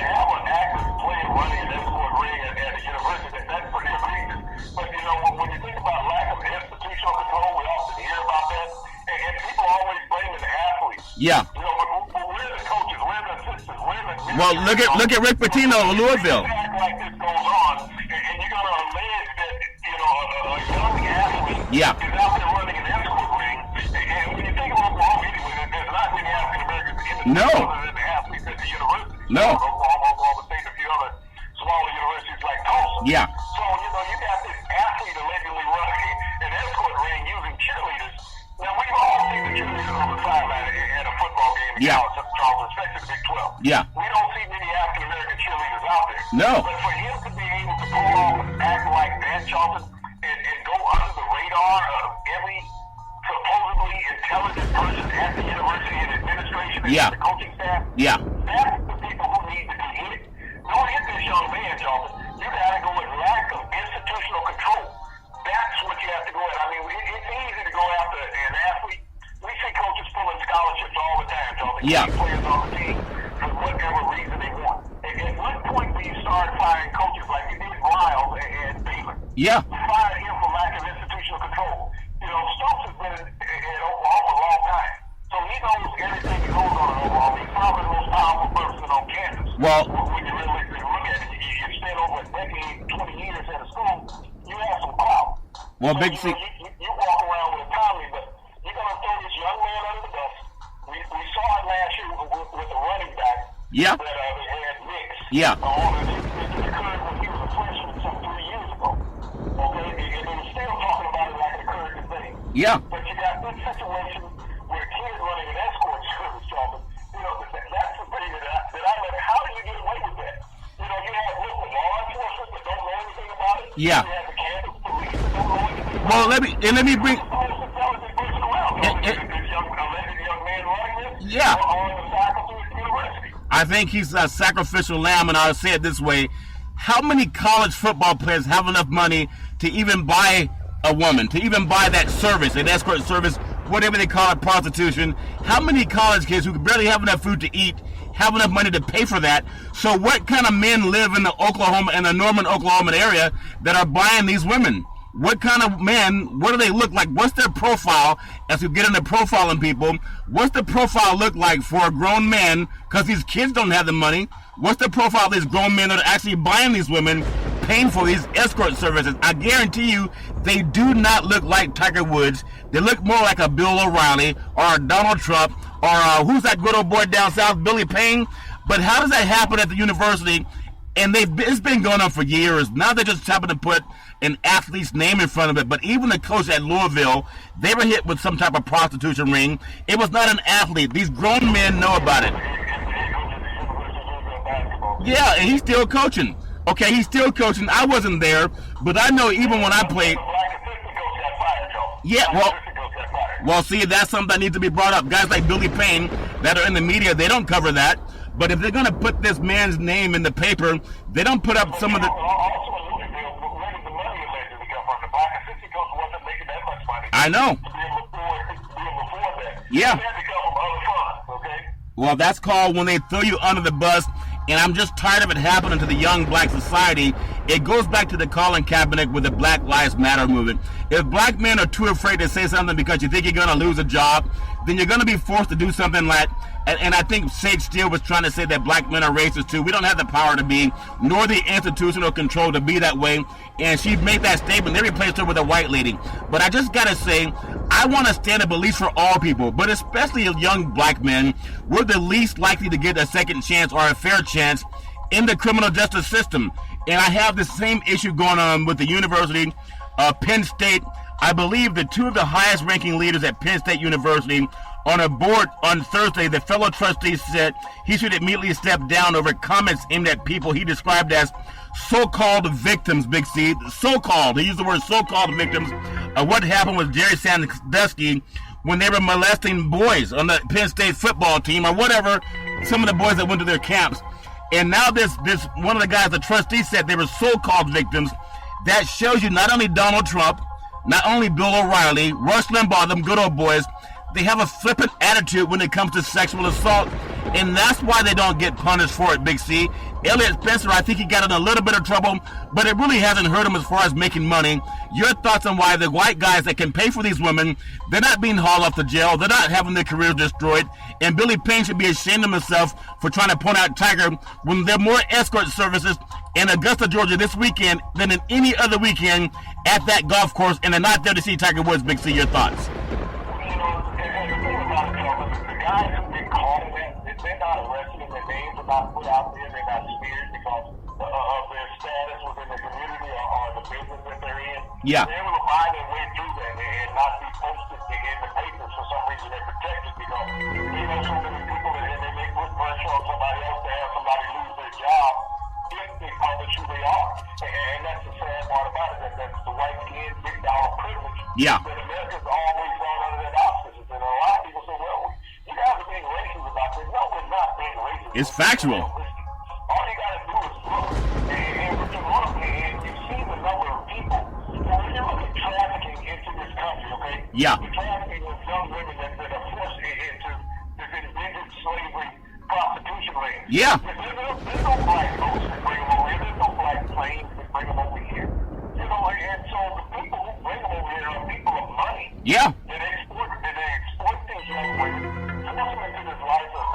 have an active player running an escort ring at a university. That's pretty egregious. But, when you think about lack of institutional control, we often hear about that. And people always blaming the athletes. Yeah. But we're the coaches, we're the assistants, we're the... Well, look at Rick Pitino of Louisville. Act like this goes on, and you're going to allege that, a young athlete is out there running an escort ring. And when you think of Oklahoma, anyway, there's not many African Americans in the other than the athletes at the university. No. Oklahoma State, a few other smaller universities like Tulsa. Yeah. So, you got this athlete allegedly running an escort ring using cheerleaders. Now, we've all seen the cheerleaders on the sideline at a football game in Charleston, especially the Big 12. Yeah. We don't see many African-American cheerleaders out there. No. But for him to be able to pull off an act like that, Charleston, and go under the radar of every supposedly intelligent person at the university and administration and the coaching staff, that's the people who need to be hit. Don't hit this young man, Charleston. You got to go with lack of institutional control. That's what you have to go at. I mean, it's easy to go after an athlete. We see coaches pulling scholarships all the time, Charleston. Players on the team for whatever reason they want. At what point do you start firing coaches like you did Miles and Baylor? Yeah. You fired him for lack of institutional control. Stokes has been at Oklahoma a long time. So he knows everything that goes on in Oklahoma. He's probably the most powerful person on campus. Well, when you really look at it, you spend over a decade, 20 years at a school, you have some clout. Well, so, Big C. You walk around with autonomy, but you're going to throw this young man under the bus. We saw it last year with the running back. Yeah. That they had mixed. Yeah. It occurred when he was a freshman some 3 years ago. Okay? And they were still talking about it like it occurred today. Yeah. But you got this situation where a kid running an escort service, Charlton. That's the thing that I love. How do you get away with that? You have local law enforcement that don't know anything about it. Yeah. You have the campus police that don't know anything about it. Well, let me bring. Yeah. I think he's a sacrificial lamb, and I'll say it this way. How many college football players have enough money to even buy a woman, to even buy that service, an escort service, whatever they call it, prostitution? How many college kids who barely have enough food to eat have enough money to pay for that? So what kind of men live in the Oklahoma and the Norman, Oklahoma area that are buying these women? What kind of men, what do they look like? What's their profile? As we get into profiling people, what's the profile look like for a grown man? Because these kids don't have the money. What's the profile of these grown men that are actually buying these women, paying for these escort services? I guarantee you, they do not look like Tiger Woods. They look more like a Bill O'Reilly or a Donald Trump or who's that good old boy down south, Billy Payne? But how does that happen at the university? And it's been going on for years. Now they just happen to put an athlete's name in front of it. But even the coach at Louisville, they were hit with some type of prostitution ring. It was not an athlete. These grown men know about it. Yeah, and he's still coaching. Okay, he's still coaching. I wasn't there, but I know even when I played. Yeah, well, see, that's something that needs to be brought up. Guys like Billy Payne that are in the media, they don't cover that. But if they're going to put this man's name in the paper, they don't put up some of the. I know. Yeah. Well, that's called when they throw you under the bus, and I'm just tired of it happening to the young black society. It goes back to the Colin Kaepernick with the Black Lives Matter movement. If black men are too afraid to say something because you think you're going to lose a job, then you're going to be forced to do something like, and I think Sage Steele was trying to say that black men are racist too. We don't have the power to be, nor the institutional control to be that way. And she made that statement. They replaced her with a white lady. But I just got to say, I want to stand up at least for all people, but especially young black men. We're the least likely to get a second chance or a fair chance in the criminal justice system. And I have the same issue going on with the University of Penn State. I believe the two of the highest ranking leaders at Penn State University on a board on Thursday, the fellow trustees said he should immediately step down over comments aimed at people he described as so-called victims, Big C. So-called. He used the word so-called victims of what happened with Jerry Sandusky when they were molesting boys on the Penn State football team or whatever, some of the boys that went to their camps. And now this one of the guys, the trustee, said they were so-called victims. That shows you not only Donald Trump, not only Bill O'Reilly, Rush Limbaugh, them good old boys, they have a flippant attitude when it comes to sexual assault, and that's why they don't get punished for it, Big C. Elliot Spencer, I think he got in a little bit of trouble, but it really hasn't hurt him as far as making money. Your thoughts on why the white guys that can pay for these women, they're not being hauled off to jail, they're not having their careers destroyed, and Billy Payne should be ashamed of himself for trying to point out Tiger when there are more escort services in Augusta, Georgia this weekend than in any other weekend at that golf course, and they're not there to see Tiger Woods. Big C, your thoughts? Guys who get caught in that, they're not arrested and their names are not put out there, they're not smeared because of their status within the community or the business that they're in. Yeah. They're able to find their way through that and not be posted in the papers for some reason. They're protected because they know so many people and they may put pressure on somebody else to have somebody lose their job if they publish who they are. And that's the sad part about it, that's the white skin, big dollar privilege. Yeah. That America's always gone under that auspices. And a lot of people say, well, you guys are being racist about this. No, we're not being racist. It's factual. All you got to do is look. And when you look and you see the number of people, when you look at trafficking into this country, okay? Yeah. The trafficking of young women that are forced into this indentured slavery prostitution ring. Yeah. There's no black boats that bring them over here. There's no black planes that bring them over here. You know, and so the people who bring them over here are people of money. Yeah. And they exploit these young women, force them into this life of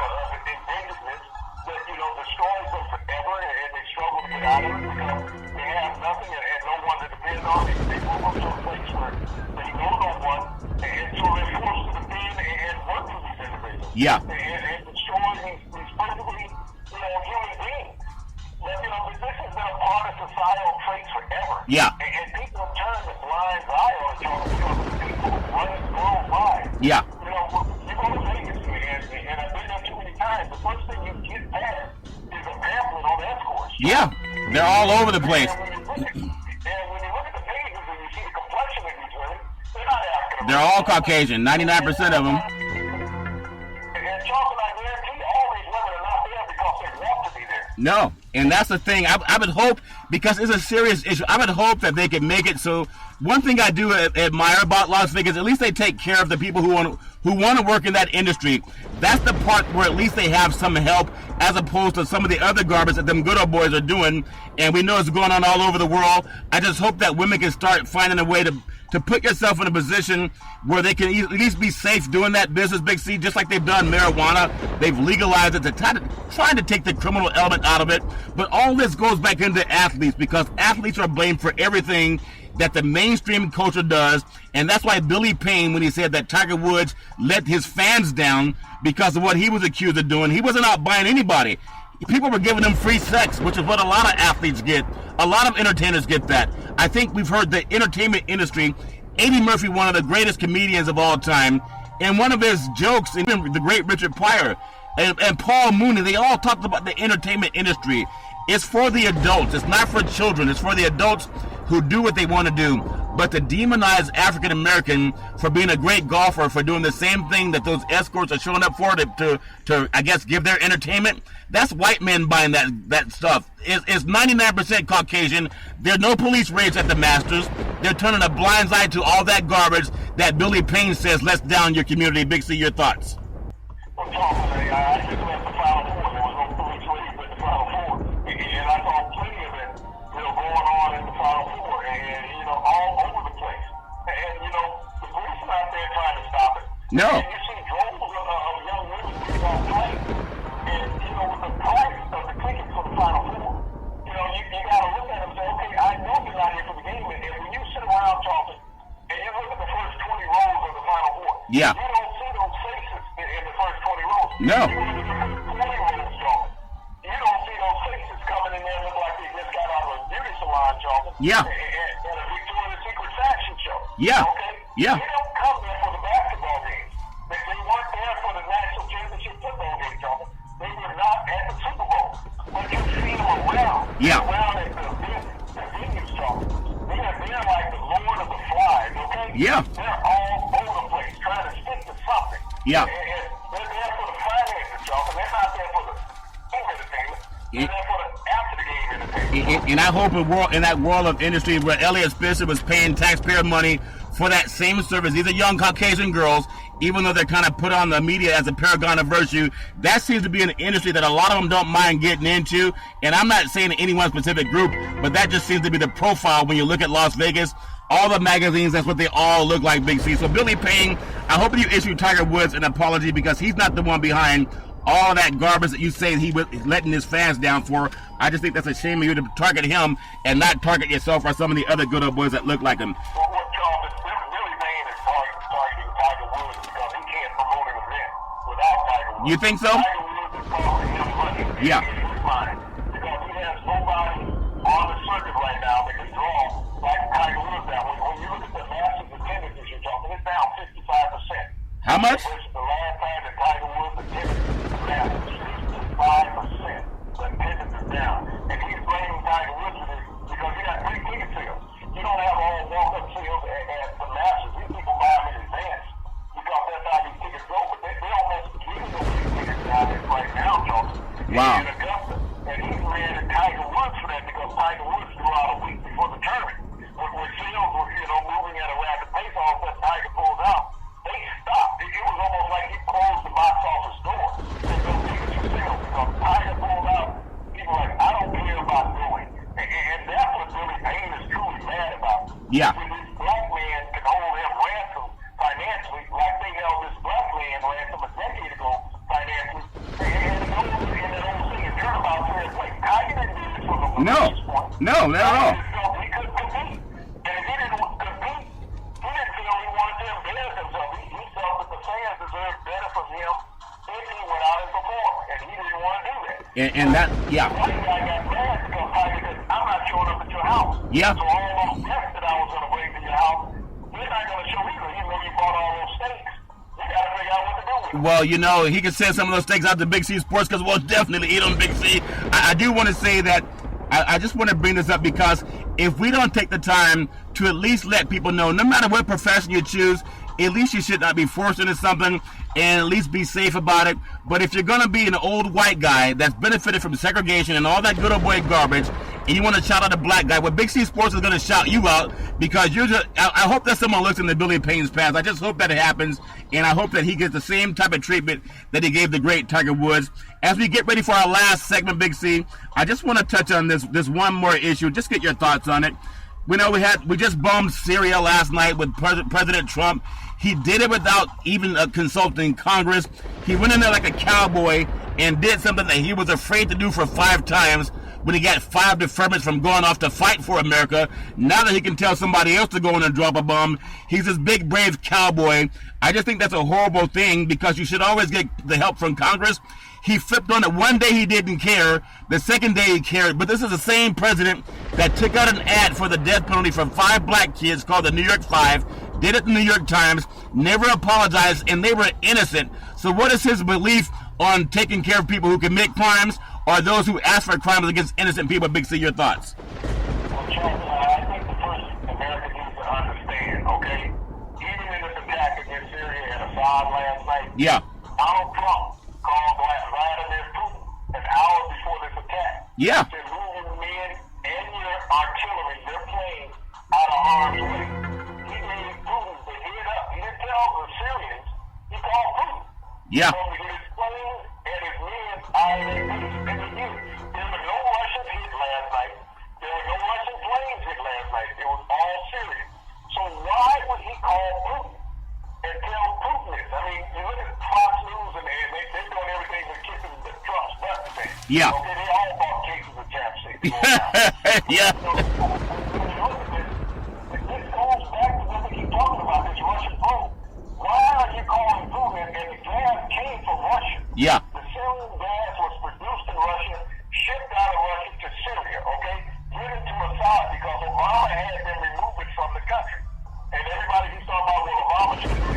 indebtedness that, you know, destroys them forever, and they struggle to get out of it because they have nothing and no one to depend on. They move up to a place where they know no one, and so they're forced to depend and work for these individuals. Yeah. And destroy these perfectly, you know, human beings. But, you know, this has been a part of societal traits forever. Yeah. And people turn the blind eye on it because people run it worldwide. Yeah. You know, you go to Vegas, and I've been there too many times. The first thing you get past is a pamphlet on escorts. Yeah. They're all over the place. And when you look at the pages and you see the complexion of these women, they're not African. They're all Caucasian, 99% of them. And Charles, I guarantee all these women are not there because they want to be there. No, and that's the thing. I would hope, because it's a serious issue, I would hope that they can make it so. One thing I do admire about Las Vegas, at least they take care of the people who want to work in that industry. That's the part where at least they have some help, as opposed to some of the other garbage that them good old boys are doing. And we know it's going on all over the world. I just hope that women can start finding a way to put yourself in a position where they can at least be safe doing that business, Big C, just like they've done marijuana. They've legalized it to trying to take the criminal element out of it. But all this goes back into athletes, because athletes are blamed for everything that the mainstream culture does. And that's why Billy Payne, when he said that Tiger Woods let his fans down because of what he was accused of doing, he wasn't out buying anybody. People were giving him free sex, which is what a lot of athletes get. A lot of entertainers get that. I think we've heard the entertainment industry, Eddie Murphy, one of the greatest comedians of all time, and one of his jokes, even the great Richard Pryor, and Paul Mooney, they all talked about the entertainment industry. It's for the adults. It's not for children. It's for the adults who do what they want to do. But to demonize African American for being a great golfer, for doing the same thing that those escorts are showing up for to I guess, give their entertainment, that's white men buying that stuff. It's 99% Caucasian. There are no police raids at the Masters. They're turning a blind eye to all that garbage that Billy Payne says lets down your community. Big C, your thoughts? Well, I just left the Final Four. There was no police raids at the Final Four. And I saw plenty of it, going on in the Final Four, and, all over the place. And, the police are not there trying to stop it. No. And you see droves of young women getting off planes. And, with the price of the tickets for the Final Four, you got to look at them and say, okay, I know you're not here for the game. And when you sit around talking, and you look at the first 20 rows of the Final Four, yeah, you don't see those faces in the first 20 rows. No. You look at the first 20 rows, John. You don't see those faces coming in there look like they just got out of a beauty salon, John. Yeah. And a Victoria's Secret fashion show. Yeah. Okay? Yeah. They don't come there for the basketball games. They weren't there for the national championship football game, John. They were not at the Super Bowl. But you see them around. Yeah. Around at the venues, John. They're like the Lord of the Flies, okay? Yeah. They're all over the place trying to stick to something. Yeah. And they're there for the finances, John. They're not there for the entertainment. They're there for the after the game entertainment. And I hope in that world of industry where Elliot Spencer was paying taxpayer money for that same service, these are young Caucasian girls, even though they're kind of put on the media as a paragon of virtue, that seems to be an industry that a lot of them don't mind getting into. And I'm not saying any one specific group, but that just seems to be the profile when you look at Las Vegas. All the magazines, that's what they all look like, Big C. So Billy Payne, I hope you issue Tiger Woods an apology, because he's not the one behind all that garbage that you say he was letting his fans down for. I just think that's a shame of you to target him and not target yourself or some of the other good old boys that look like him. Well, Billy Payne is targeting Tiger Woods because he can't promote an event without Tiger Woods. You think so? Tiger Woods is costing him money. Yeah. In his mind, because he has nobody on the circuit right now that can draw like Tiger Woods now. When you look at the Masters attendance this year, it's down 55%. How much? Which is the last time that Tiger Woods attended the Masters. 55%. The attendance is down. And he's blaming Tiger Woods for this because he got free ticket sales. You don't have all walk-up sales at the Masters. These people buy them in advance because that's how these tickets go. But they don't have to give those tickets down there right now, John. Wow. In Augusta. And he's mad at Tiger Woods for that because Tiger Woods threw out a week before the tournament. When sales were, moving at a rapid pace, all of a sudden Tiger pulls out. They stopped. It was almost like he closed the box office door. There's no tickets for sale because Tiger pulled out. People like, I don't care about doing. And that's what Billy Payne is truly mad about. Yeah. When this black man can hold him ransom financially, like they held this black man ransom a decade ago financially, and it goes in that whole thing and turnabout says, wait, Tiger didn't do this from a police point. No, not at all. He couldn't compete. And if he didn't compete, he didn't feel he wanted to embarrass himself. He felt that the fans deserved better from him if he went out and performed, and he didn't want to do that. And that, yeah. The white guy got mad because Tiger said, I'm not showing up at your house. Yeah. So all those guests that I was going to bring to your house, you're not going to show either, even though you bought all those steaks. You got to figure out what to do with it. Well, he can send some of those steaks out to Big C Sports because we'll definitely eat on Big C. I do want to say that I just want to bring this up because if we don't take the time to at least let people know, no matter what profession you choose, at least you should not be forced into something, and at least be safe about it. But if you're going to be an old white guy that's benefited from segregation and all that good old boy garbage, and you want to shout out a black guy, well, Big C Sports is going to shout you out because you're just, I hope that someone looks into Billy Payne's past. I just hope that it happens, and I hope that he gets the same type of treatment that he gave the great Tiger Woods. As we get ready for our last segment, Big C, I just want to touch on this one more issue. Just get your thoughts on it. We just bombed Syria last night with President Trump. He did it without even consulting Congress. He went in there like a cowboy and did something that he was afraid to do for 5 times when he got 5 deferments from going off to fight for America. Now that he can tell somebody else to go in and drop a bomb, he's this big, brave cowboy. I just think that's a horrible thing because you should always get the help from Congress. He flipped on it. One day he didn't care. The second day he cared. But this is the same president that took out an ad for the death penalty for 5 black kids called the New York 5, did it in the New York Times, never apologized, and they were innocent. So what is his belief on taking care of people who commit crimes or those who ask for crimes against innocent people? Big C, your thoughts? Well, Charles, I think the first America needs to understand, okay? Even in this attack against Syria and Assad last night, Yeah. Donald Trump called Vladimir Putin an hour before this attack. Yeah. To move your men and your artillery, your planes, out of harm's way. He gave Putin the head up. He didn't tell the Syrians. He called Putin. Yeah. So his planes and his men out of their base. And he did. There were no Russian hit last night. There were no Russian planes hit last night. It was all Syrian. So why would he call Putin and tell Putin this? I mean, you look at Fox News and they're doing everything but kissing the Trump's butt today. Yeah. Okay, they all bought cases of Jam City. Yeah. So when you look at this, this goes back to what we keep talking about, this Russian probe. Why are you calling Putin? And the gas came from Russia. Yeah. The Syrian gas was produced in Russia, shipped out of Russia to Syria, okay? Given to Assad because Obama had them remove it from the country. And everybody keeps talking about what Obama should do.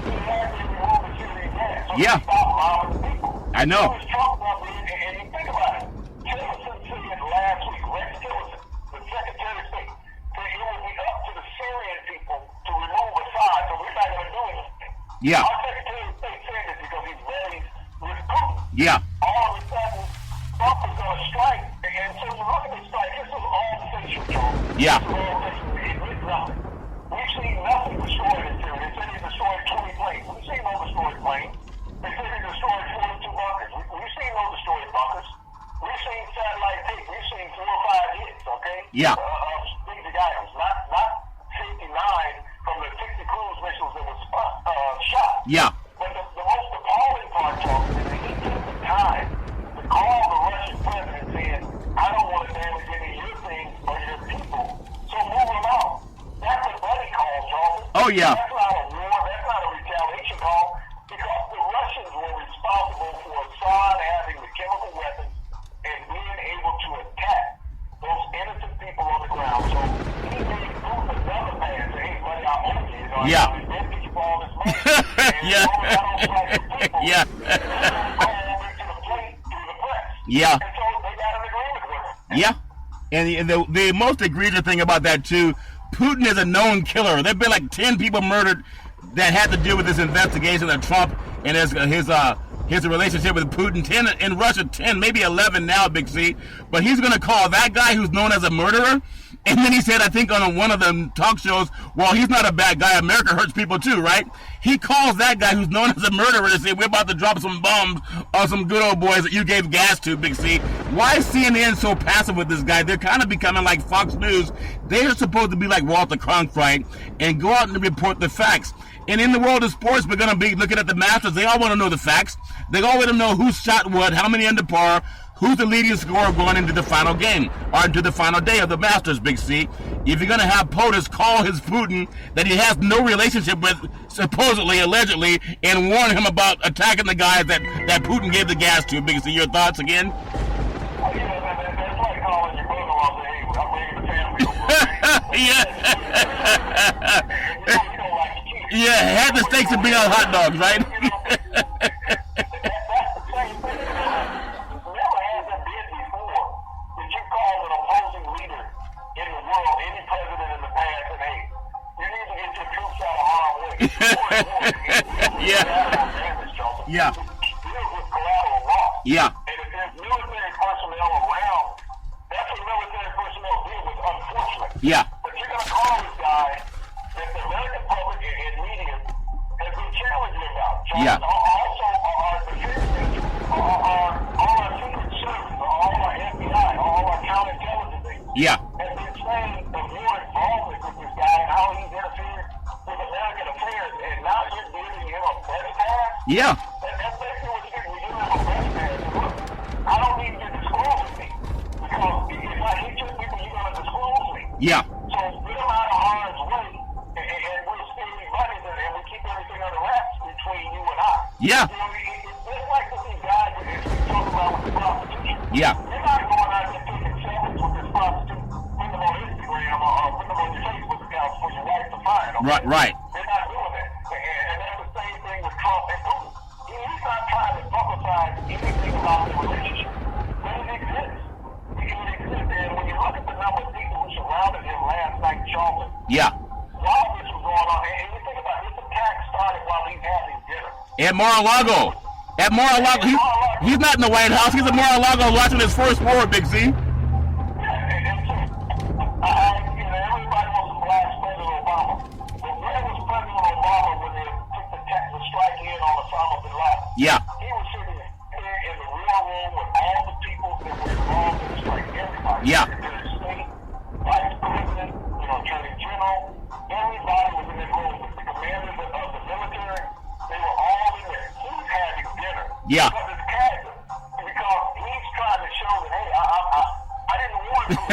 He had them remove the Syrian gas. So Yeah. he stopped bombing the people. I know. So Trump comes in, and you think about it. Tillerson said last week, Rex Tillerson, the Secretary of State, said it would be up to the Syrian people to remove Assad, so we're not going to do anything. Yeah. Our Secretary of State said this because he's very with Putin. Yeah. All of a sudden, Trump is going to strike. And so you look at this strike, this is all facial, Joe. Yeah. This is all facial. It means nothing. We've seen nothing destroyed in Syria. They said he destroyed 20 planes. We've seen no destroyed planes. They said he destroyed 42 bunkers. We've seen no destroyed bunkers. We've seen satellite tape. We've seen 4 or 5 hits, okay? Yeah. Of strategic items. Not 59 from the 60 cruise missiles that was shot. Yeah. But the most appalling part, Joe, is that he took the time to call the Russian president saying, I don't want to damage any of your things or your people, so move them out. That's a buddy call, Charles. Oh, yeah. That's not a war. That's not a retaliation call because the Russians were responsible for Assad having the chemical weapons and being able to attack those innocent people on the ground. So he gave Putin another pass. Hey, buddy, I owe you. You know, Yeah. I didn't get you for all this money. And Yeah. as long as I don't strike your people, Yeah. call over to the plate through the press. Yeah. And so they got an agreement with him. Yeah. And the most egregious thing about that, too, Putin is a known killer. There have been like 10 people murdered that had to do with this investigation of Trump and his relationship with Putin. 10 in Russia, 10, maybe 11 now, Big C. But he's going to call that guy who's known as a murderer. And then he said, I think on one of the talk shows, well, he's not a bad guy. America hurts people too, right? He calls that guy who's known as a murderer to say, we're about to drop some bombs on some good old boys that you gave gas to, Big C. Why is CNN so passive with this guy? They're kind of becoming like Fox News. They're supposed to be like Walter Cronkite and go out and report the facts. And in the world of sports, we're going to be looking at the Masters. They all want to know the facts. They all want to know who shot what, how many under par, who's the leading scorer going into the final game or into the final day of the Masters, Big C. If you're going to have POTUS call his Putin that he has no relationship with, supposedly, allegedly, and warn him about attacking the guys that Putin gave the gas to, Big C. Your thoughts again? Well, you know, that's like calling your brother-in-law and saying, hey, I'm bringing the family over. Yeah. You don't like the kids. Yeah, had the steaks and being on hot dogs, right? That's the same thing. Never hasn't been before that you call an opposing leader in the world, any president in the past, and hey, you need to get your troops out of harm's way. Yeah. Yeah. Deals with collateral loss. Yeah. And if there's military personnel around, that's what military personnel deal with, unfortunately. Yeah. But you're going to call this guy that the American public and media has been challenging about. Yeah. Also, our defense ministry, all our secret service, all our FBI, all our counterintelligence agents Yeah. have been saying of your involvement with this guy and how he's interfered with American affairs, and now you're giving him a press pass? Yeah. That's basically what you're doing. You're giving him a press pass. And look, I don't need you to disclose with me, because if I hit your people, you're going to disclose me. Yeah. So get them out of harm's way, and we'll stay running and we keep everything under wraps between you and I. Yeah. You know, it's like with these guys that we talk about with the prostitution. Yeah. You're not going out there taking selfies with this prostitute, putting them on Instagram or putting them on your Facebook accounts for your wife to find. Okay? Right. They're not doing that. And that's the same thing with Trump and Putin. He's not trying to publicize anything about the relationship. But it exists. It exists. And when you look at the number of people who surrounded him last night in Charleston, yeah. while this was going on, and you think about it, this attack started while he's having dinner. At Mar-a-Lago. At Mar-a-Lago. He's not in the White House. He's at Mar-a-Lago watching his first war, Big C. Yeah, and so, everybody wants to blast President Obama. But where was President Obama when they took the strike in on Osama bin Laden? Yeah. He was sitting there in the war room with all the people that were involved in the strike. Everybody. Yeah. Secretary of State, Vice President, Attorney General, everybody was in that room. The commanders of the military, they were all in there. He's having dinner. Yeah. Because it's casual. Because he's trying to show that, hey, I didn't want to.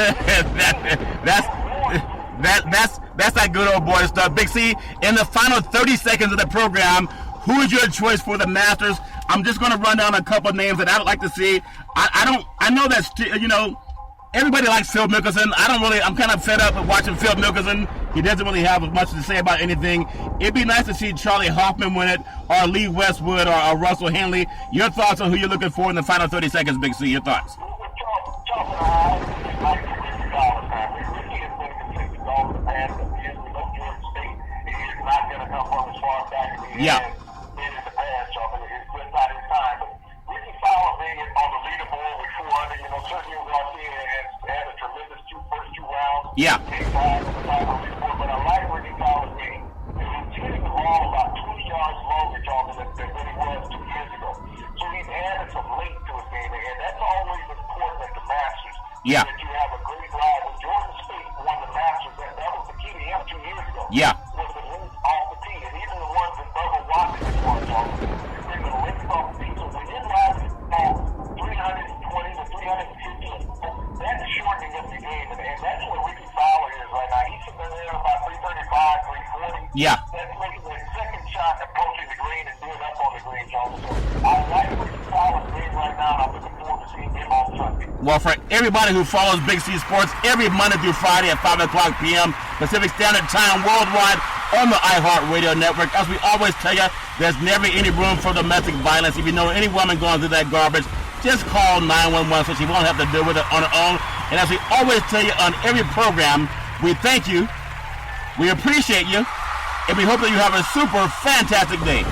That's that good old boy stuff. Big C, in the final 30 seconds of the program, who is your choice for the Masters? I'm just going to run down a couple of names that I'd like to see. I know that, everybody likes Phil Mickelson. I'm kind of fed up with watching Phil Mickelson. He doesn't really have much to say about anything. It'd be nice to see Charlie Hoffman win it, or Lee Westwood, or Russell Henley. Your thoughts on who you're looking for in the final 30 seconds, Big C? Your thoughts? Yeah. Yeah. But I like Ricky Fowler's game. He's hitting the ball about 20 yards longer, than when he was 2 years ago. So he's added some length to his game, and that's always important at the Masters. Yeah. That you have a great ride. When Jordan Spieth won the Masters, that was the key to him 2 years ago. Yeah. Was the length off the tee, and even the ones that Bubba Watson is going to bring the length off the tee. So when you're riding from 320 to 315, that's shortening up the game, and that's what Ricky Fowler is right now. He's sitting there about 335, 340. Yeah. That's making the second shot approaching the green and being up on the green, John. So I like Ricky Fowler's game right now, and I'm looking forward to seeing him on Sunday. Well, for everybody who follows Big C Sports every Monday through Friday at 5 o'clock p.m. Pacific Standard Time worldwide on the iHeartRadio network, as we always tell you, there's never any room for domestic violence. If you know any woman going through that garbage, just call 911 so she won't have to deal with it on her own. And as we always tell you on every program, we thank you, we appreciate you, and we hope that you have a super fantastic day.